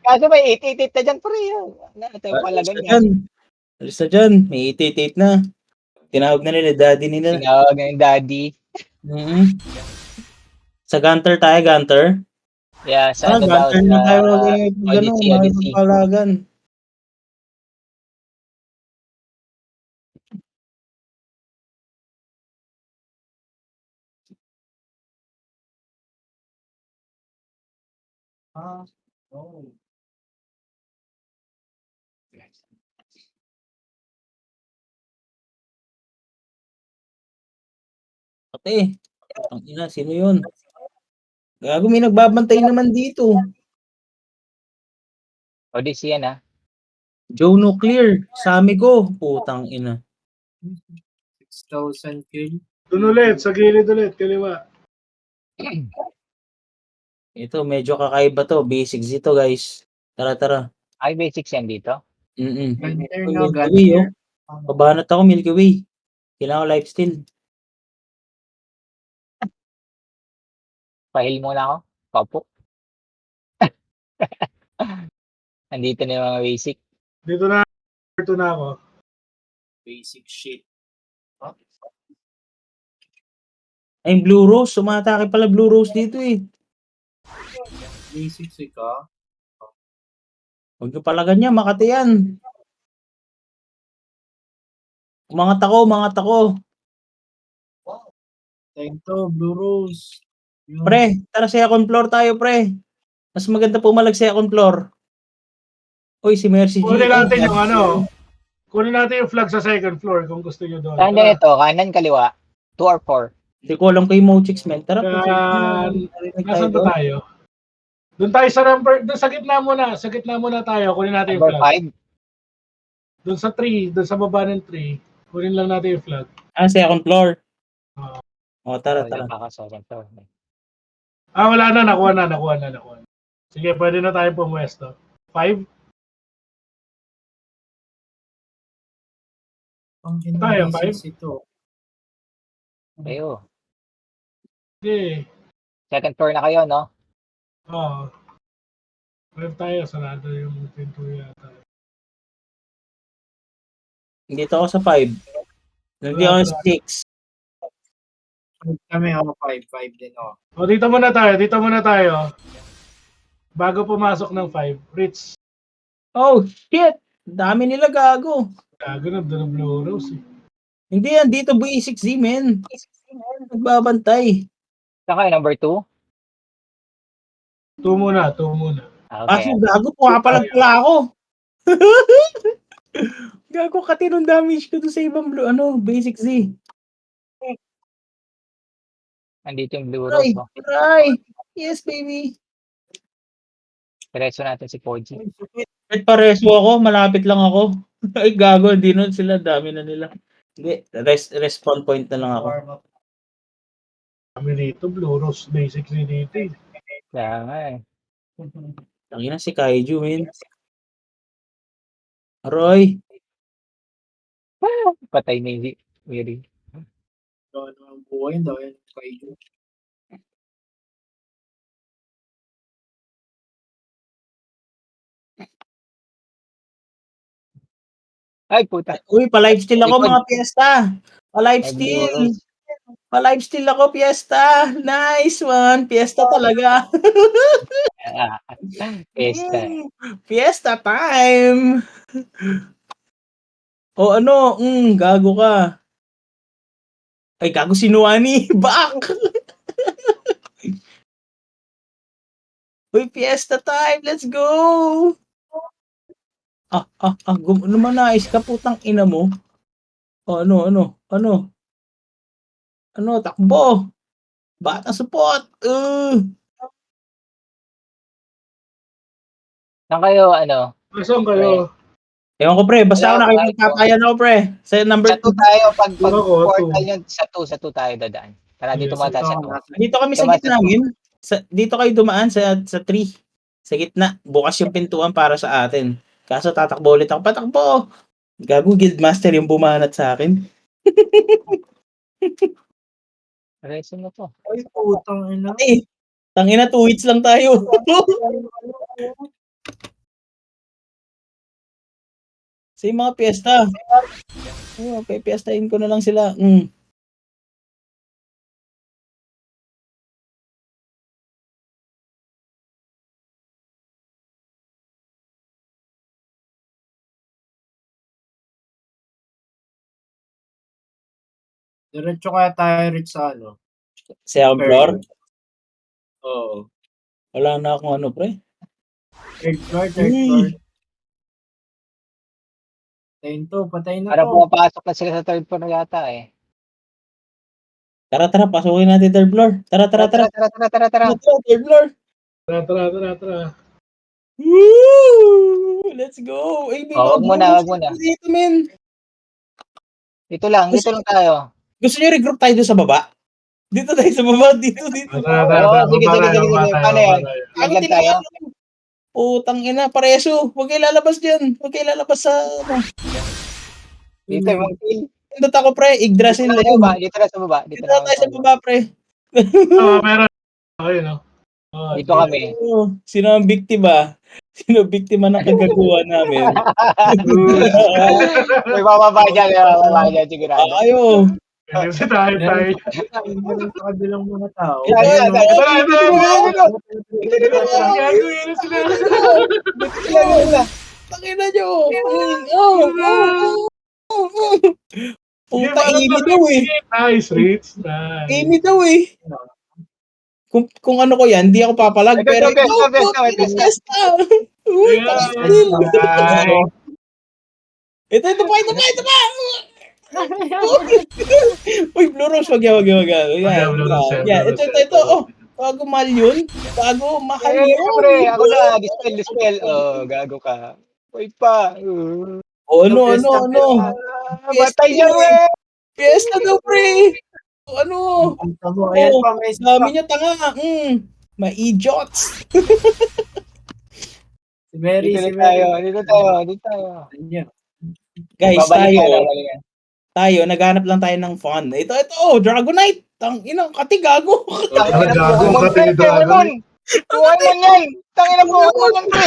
Kaso may 888 na dyan, pre. Ito yung palagan niya. Alis na dyan. May 888 na. Tinawag na nila daddy nila. Tinawag ng daddy. Sa Gunter tayo, Gunter. Yeah, sa ano daw, Gunter sa na tayo Odyssey. makipagpalagan. Ate, ang ina, sino yun? Gago, may nagbabantay naman dito. Odyssey yan ah. Joe Nuclear, Sami ko, putang ina. 6,000 kill. Doon ulit, sa gilid ulit, kaliwa. Ito, medyo kakaiba to. Basics ito, guys. Tara. Ay, basics yan dito. Gunter, Uy, no? Milky Way, Gunter. Pabanat ako, Milky Way. Kailangan ko lifesteal. Pahil muna ako. Papo. Andito na yung mga basic. Dito na, dito na ako. Basic shit. Ay, yung Blue Rose. Sumatake pala Blue Rose dito eh. Basic ka. Huwag nyo pala ganyan, Makati yan. Umangat ako. Time to, Blue Rose. Yun. Pre, tara second floor tayo, pre. Mas maganda pumalag second floor. Uy, si Mercy G. Kunin natin yung ano. Kunin natin yung flag sa second floor kung gusto nyo doon. Saan na ito? Kanan, kaliwa? 2 or 4? Hindi ko alam kay Mochix, man. Tara, Nasaan ba tayo? Doon tayo sa number, doon sa gitna muna. Sa gitna muna tayo. Kunin natin yung Number flag. 5? Doon sa 3, doon sa baba ng 3. Kunin lang natin yung flag. Second floor. Tara. Wala na. Nakuha na. Sige, pwede na tayo pumwesto. 5? Ang Tayo, basics ito. Kayo. Okay. Second floor na kayo, no? Oo. 5 tayo. Sarado yung pinto yata. Dito ako sa 5. Nandito ako sa 6. Kami ako 5 din ako. O, dito muna tayo. Bago pumasok ng 5, Rich. Oh, shit! Dami nila gago. Gago na, doon ang Blue Rose eh. Hindi yan, dito B6Z, men. Nagbabantay. Saan kayo? Number 2? 2 muna. Okay. Gago, pumapalag pala ako. Gago, katinong damage ko doon sa ibang basic Z. Andito yung Blue Rose, no? Try! Yes, baby. Diretso natin si Poji. Pareso ako, malapit lang ako. Ay, gago, hindi nun sila, dami na nila. Hindi, respawn point na lang ako. Kami dito, Blue Rose basic ni dito eh. Kaya nga eh. Tangina si Kaiju, men. Roy. Patay ni Miri. Dahil ang buhay, dahil kayo. Ay, puta. Uy, pa-lifesteal ako Likod. mga piyesta. Ay, Blue Rose. Pa-lifesteal ako, piyesta. Nice one. Piyesta talaga. Pesta. Fiesta time. O ano, gago ka. Ay, gago si Nuani. Back! Uy, fiesta time. Let's go! Manais ka, putang ina mo. O ano? Ano, takbo. Bata support. Saan kayo, ano? Saan kayo? Ewan ko, pre. Basta ako Wala, nakikipagpapayan ako, pre. Sa number Sa 2 tayo, pag Ako, portal two. yun, sa 2 tayo dadaan. Tara, dito Yes, mata sa 2. Dito kami sa Dumaan gitna, sa men. Dito kayo dumaan sa 3. Sa gitna. Bukas yung pintuan para sa atin. Kaso tatakbo ulit ako. Patakbo! Gago, guildmaster yung bumanat sa akin. Resin mo to. Ay, putang ina. Tangina, 2 hits lang tayo. Sa mga piyesta. Okay, piyestahin ko na lang sila. Diretso kaya tayo rin sa ano. Second floor? Oo. Wala na akong ano, pre. Third floor. Uy! Patayin to, patayin na Parang to. pumapasok na sila sa third floor yata eh. Tara, pasukin natin third floor. Tara. Tara. Tara, third floor. Tara. Woo! Let's go! Ay, may Oh, mga wag bonus muna. dito, men. Dito lang tayo. Gusto niyo regroup tayo doon sa baba? Dito tayo sa baba, dito. Tara. Sige. Paano yan? Laglag tayo? Putang ina, pareso. Huwag kayo lalabas dyan. Huwag kayo lalabas sa ano. Dito yung kill. Pindot ako, pre. Yggdrasil na yun. Dito na sa baba. Dito na tayo sa baba, pre. Meron. Okay, no? Dito kami. Sino ang biktima? Sino biktima ng kagagawa namin? May bababa dyan sigurado. Ayo. Kasi tayo. Meron sa kabilang mga tao. Yan. Gagawin na sila. Pakina nyo. Puta, Amy daw eh. Nice, Rich. Nice. Amy daw eh. Kung ano ko yan, hindi ako papalag. Pero ikaw, pesta. Uy, ito pa. Uy, Blue Rose, wag yan. Yan, ito. Oh, bago mahal yun. Pre, ako na. Dispel. Oh, gago ka. Uy pa. Oh, ano? Batay siya, pre. Fiesta daw, pre. Ano? Ayan pa, may Dami niya tanga. Ma-idiots. Si Mary. Dito tayo. Guys, Babalik tayo, naghanap lang tayo ng fun. Ito, Dragonite. Tangina, gago. Dragon. Tuwan mo yan. Tangina po ako yan, pre.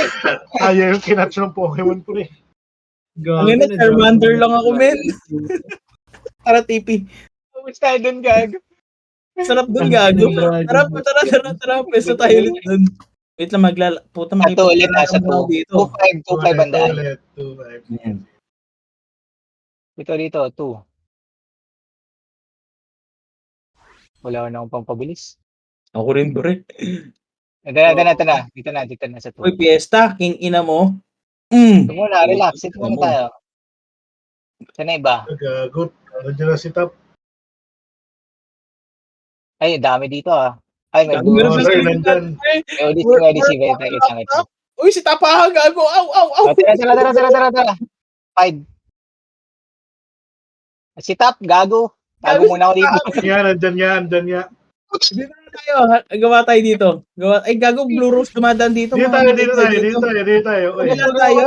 Ayaw yung kinatch ng Pokemon, pre. Tangina, Charmander lang ako, men. Tara, TP. Tapos tayo dun, gago. Sarap dun, gago. Tara. Pwesto tayo ulit dun. Wait lang, puta, Ito ulit nasa dito. 2-5 bandaan. 2-5. Dito, 2. Wala na akong pampabilis. Ako rin, pre. Ito na. Dito na sa 2. Uy, Fiesta, king ina mo. Ito muna, relax. Ito muna tayo. Saan na iba? Gagot. Nandiyan na si Top. Ay, dami dito ah. Ay, may Meron bulo. sir, nandyan. ODC. Ito. Uy, si Tapaha, gago. Aw. Tara. 5. Si Tap, gago. Tago muna ako dito. Nandyan nga. Dito na tayo. Gawa tayo dito. Ay, gago, Blue Rose dumadaan dito. Dito tayo. Uy, Wala tayo.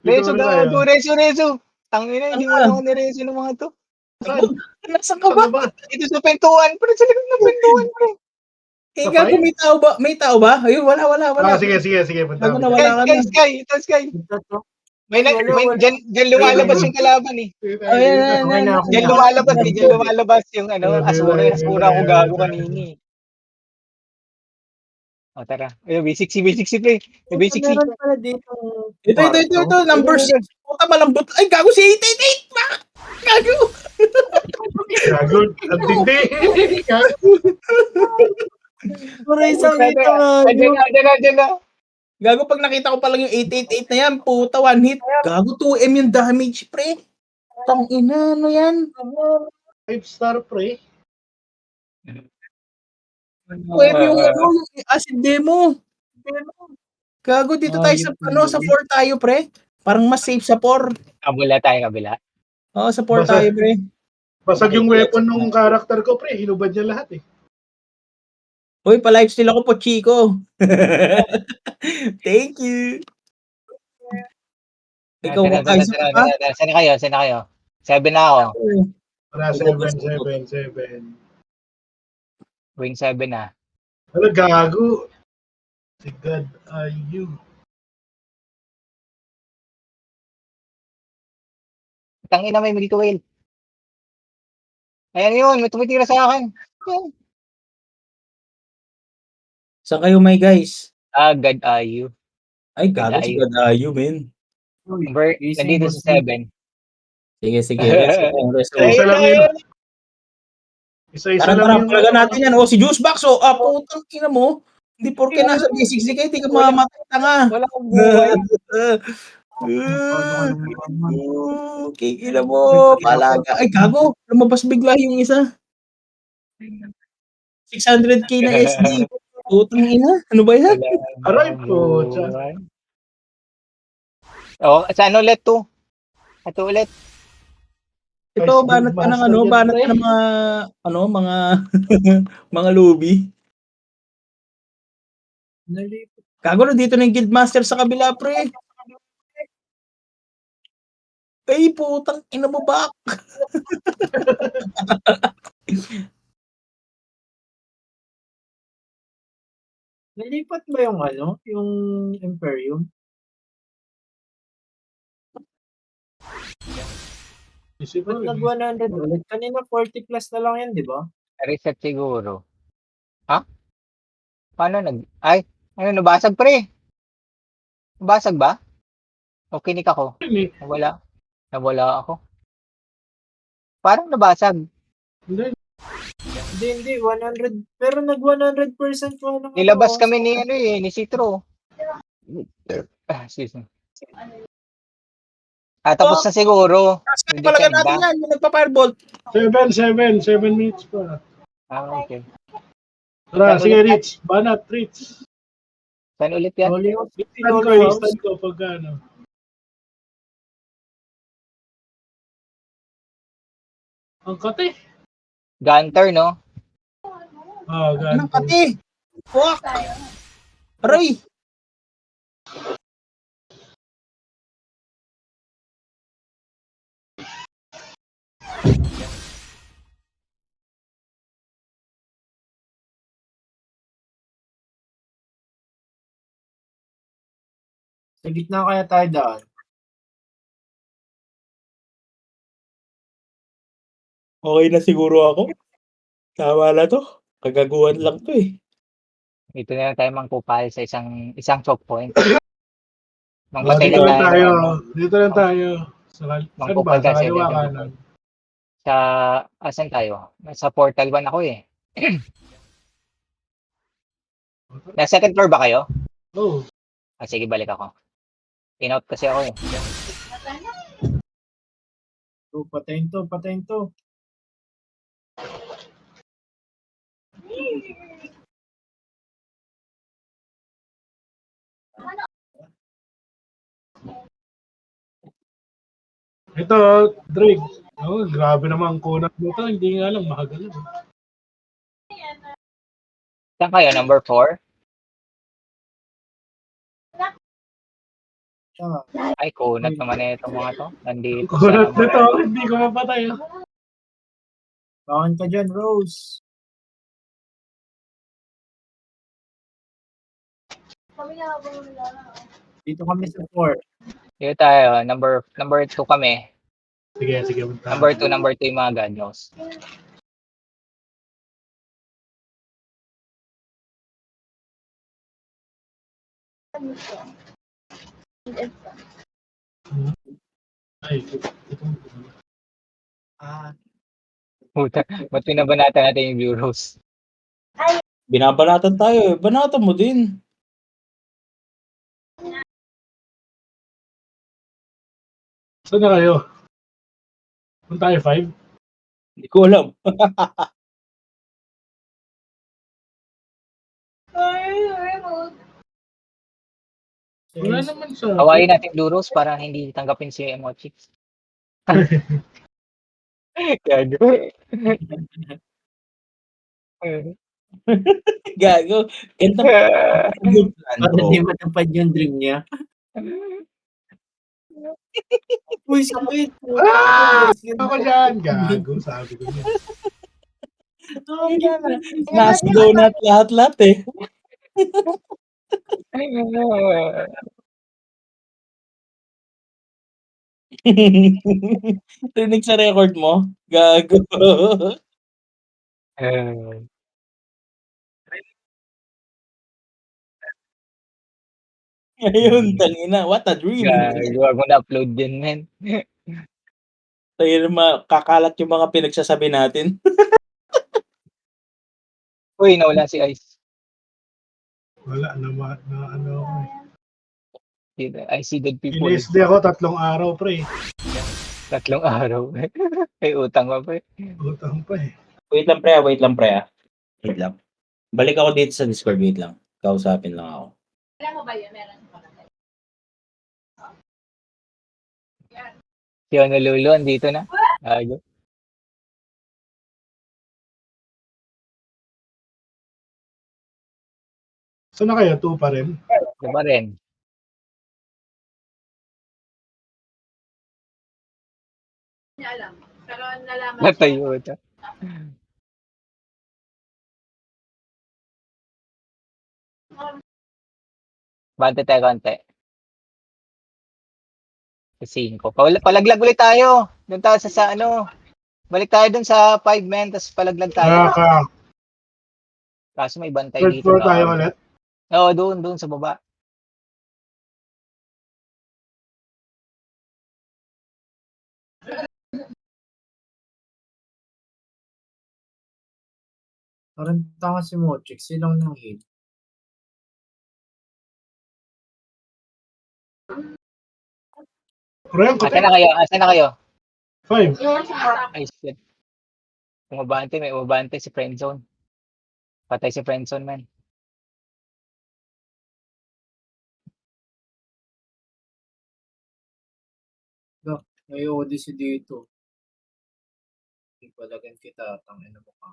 Rezo, Dito na tayo. Rezo. Tangina, hindi mo na ako nirezo ng mga to. Nasaan ka ba? Dito sa pintuan. Pero sa likod ng pintuan, pre. Eh, gago, may tao ba? Ayun, wala. Sige. Punta Gago na, mo. wala ka na. Sky. May dyan lumalabas yung kalaban eh. Ayan. Dyan lumalabas yung asura ko gago kanini. O tara. Ayun, basic C pre. Basic C. Meron pala dito. Ito, number 6. Puta, malambot. Ay, gago si 888. Bakit? Gago. Gagot. Ang tindi. Puro isang dito. Dyan na. Gago, pag nakita ko pa lang yung 888 na yan, puta, one hit. Gago, 2M yung damage, pre. Tangina, ano yan? 5-star, pre. 2M yung acid demo. Gago, dito tayo sa 4 tayo, pre. Parang mas safe sa 4. Kabila tayo. Oo, sa 4 tayo, pre. Basag yung weapon ng character ko, pre. Hinubad niya lahat eh. Uy, pa-lifesteal ako po, Chico. Thank you. Ikaw, Saan na kayo? 7 na ako. Para 7. Wing 7 na. Ano, gago. Si God, you. Tangina, may Milky Whale. Ayan yun, may tumitira sa akin. Saan kayo, my guys? God are you. Ay, gago si Gadayo, men. Nandito sa 7. Sige. Let's go. Isa lang yun. Isa-isa lang Tarantara yung talaga ano, natin yan. O, si Juice Box, o, putang ina mo. Hindi porke nasa basics ka, hindi ka mamamatay, tanga. Wala akong buhay. Todo ka ng maman. Kikila mo, palaga. Ay, gago. Lumabas bigla yung isa. 600k na SD. Putang ina. Ano ba yan? Wala Aray akong po, tiyan. buhay. Oh, sa ano ulit to? Ito ulit. Ito, Guys, banat ka ng Guildmaster ano, yan, banat pre. ka ng mga, ano, mga, mga lobby. Nalipot. Gago na dito na yung Guildmaster sa kabila, pre. Ay, putang ina mo ba? Nalipat ba yung ano? Yung Imperium? Isipin Ba't ko, nag-100 ulit? Kanina 40 plus na lang yan, di ba? Reset siguro. Ha? Paano ay, ano, nabasag pre? Nabasag ba? O kinik ako? eh. Nawala ako. Parang nabasag. Hindi, Hindi, 100. Pero nag-100% ko lang. Nilabas kami ni ano eh, ni Citro. Excuse me. Tapos na siguro. Saan Hindi palaga ka natin ba? yan? Yung nagpa-firebolt. 7 minutes pa. Okay. Tara, Saan sige, ulit? Rich. Banat, Rich. Saan ulit yan? Holy House. Instant ko pag ano. Ang kate. Gunter, no? Ah, Anong ganito. kati? Fuck! Aray! Sa gitna kaya tayo daan. Okay na siguro ako. Tama na to. Kagaguhan lang to eh. Ito na lang tayo mangkupal sa isang choke point. Oh, Mangpatay dito lang lang tayo. tayo. Ano, Dito lang tayo. Saan mangkupal ba? Sa kasi. kaliwa kanan. Asan tayo? Nasa Portal 1 ako eh. Nasa second floor ba kayo? Oh, Sige, balik ako. In-out kasi ako eh. So, patayin to, patayin to. ito, Drake. Oh, grabe naman ang kunat mo to. Hindi nga lang, mahagala. Saan kayo? Number 4? Ah, Ay, kunat naman na itong mga to. Nandito sa Kunat number. nito, hindi ko mapatay. bakan ka dyan, Rose. Dito kami sa 4. Dito tayo. Number 2 kami. Sige, punta. Number 2 yung mga gadgets. Ay, ito. Ah, Puta, ba't pinabanatan natin yung Bureaus? Binabalatan tayo eh. Banatan mo din. Saan na kayo? Punta tayo 5? Hindi ko alam. Wala naman sa... Awayin natin Bureaus para hindi tanggapin si Emochix. Gago. Gago. Ganda yung plan, para bro. di matupad yung dream niya. Uy, sakit. Ah! Ako dyan, gago, sabi ko. Nasa donut lahat-lahat eh. Rinig sa record mo? Gago. Ngayon, tangina. What a dream. Gago, wag mo na-upload din, men. Tayo na makakalat yung mga pinagsasabi natin. Uy, nawala si Ice. Wala, na ano ako eh. I see dead people. Inisde ako 3 araw, pre. 3 araw. May utang pa pre. Utang pa eh. Wait lang, pre. Wait lang. Balik ako dito sa Discord, wait lang. Kausapin lang ako. Alam mo ba yun? Meron pa na. Si Honolulu, andito na. Ayo. So na kayo, 2 pa rin? Ito pa rin. Hindi alam. Pero nalaman Natayo ito. Bante tayo konti. Sa 5. Palaglag ulit tayo. Doon tayo sa ano. Balik tayo doon sa 5 men, tapos palaglag tayo. Kaso may bantay Third dito. floor tayo ulit? Oo, doon sa baba. Parang tanga si Mochik. Silang nang hit. Ryan, Asa na kayo? 5. Ay, shit. May umabante si friendzone. Patay si friendzone, man. May Odyssey dito. Ipalagan kita. Tangin na mo ka.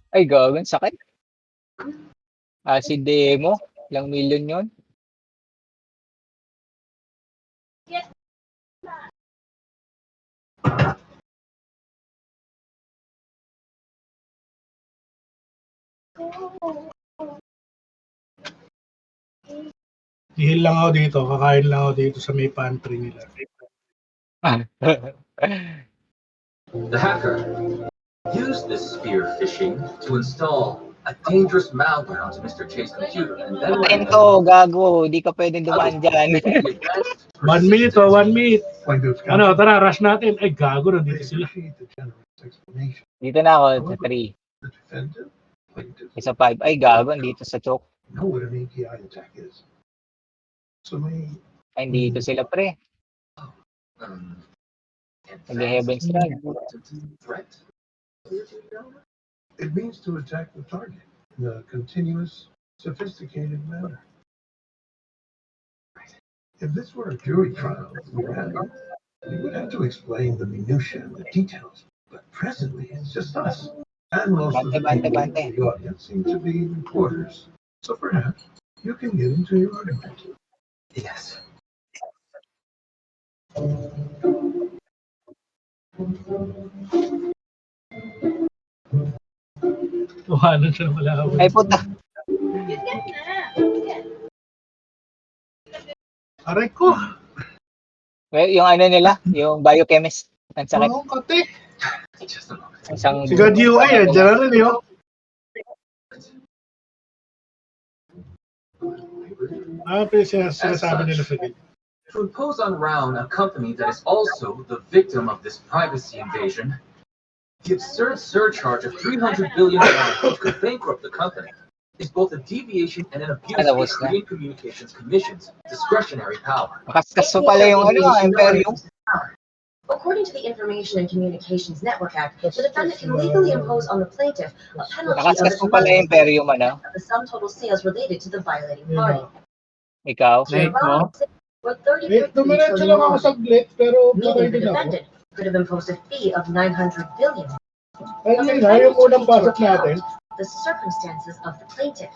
Ay, gawin, sakit. Si Demo, ilang million yun. Hihil lang ako dito. Kakain lang ako dito sa may pantry nila. The hacker used this spear phishing to install a dangerous malware onto Mr. Chase's computer, and then Patayin to, gago. Hindi ka pwedeng dumaan dyan. 1 minute. Ano, tara, rush natin. Ay, gago, nandito sila. Dito na ako sa 3. Isa 5. Ay, gago, dito sa choke. Ay, dito sila, pre. Nag-heaven strike. It means to attack the target in a continuous, sophisticated manner. If this were a jury trial, we would have to explain the minutiae and the details. But presently, it's just us. And most of the people in the audience seem to be reporters. So perhaps you can get into your argument. Yes. Tuhanan siya, wala ka. Ay, puta. Aray ko. Yung ano nila, yung biochemist. Ang sakit. Oo, kate. Isang... Si God UI, dyan na rin yun. Sinasabi nila sa video. To impose on Round a company that is also the victim of this privacy invasion, the absurd surcharge of $300 billion, which could bankrupt the company, is both a deviation and an abuse of the Korean Communications Commission's discretionary power. Makaskas pa pala yung ano, Imperium. According to the Information and Communications Network Act, the defendant can legally impose on the plaintiff a penalty of Nakaskas pa pala yung Imperium, ano? the sum total sales related to the violating party. Ikaw? Or 30 Dumiretso lang ako saglit, pero meaning patay the din ako. defendant could have imposed a fee of $900 billion. Ay, yung unang pasok natin. The circumstances of the plaintiff.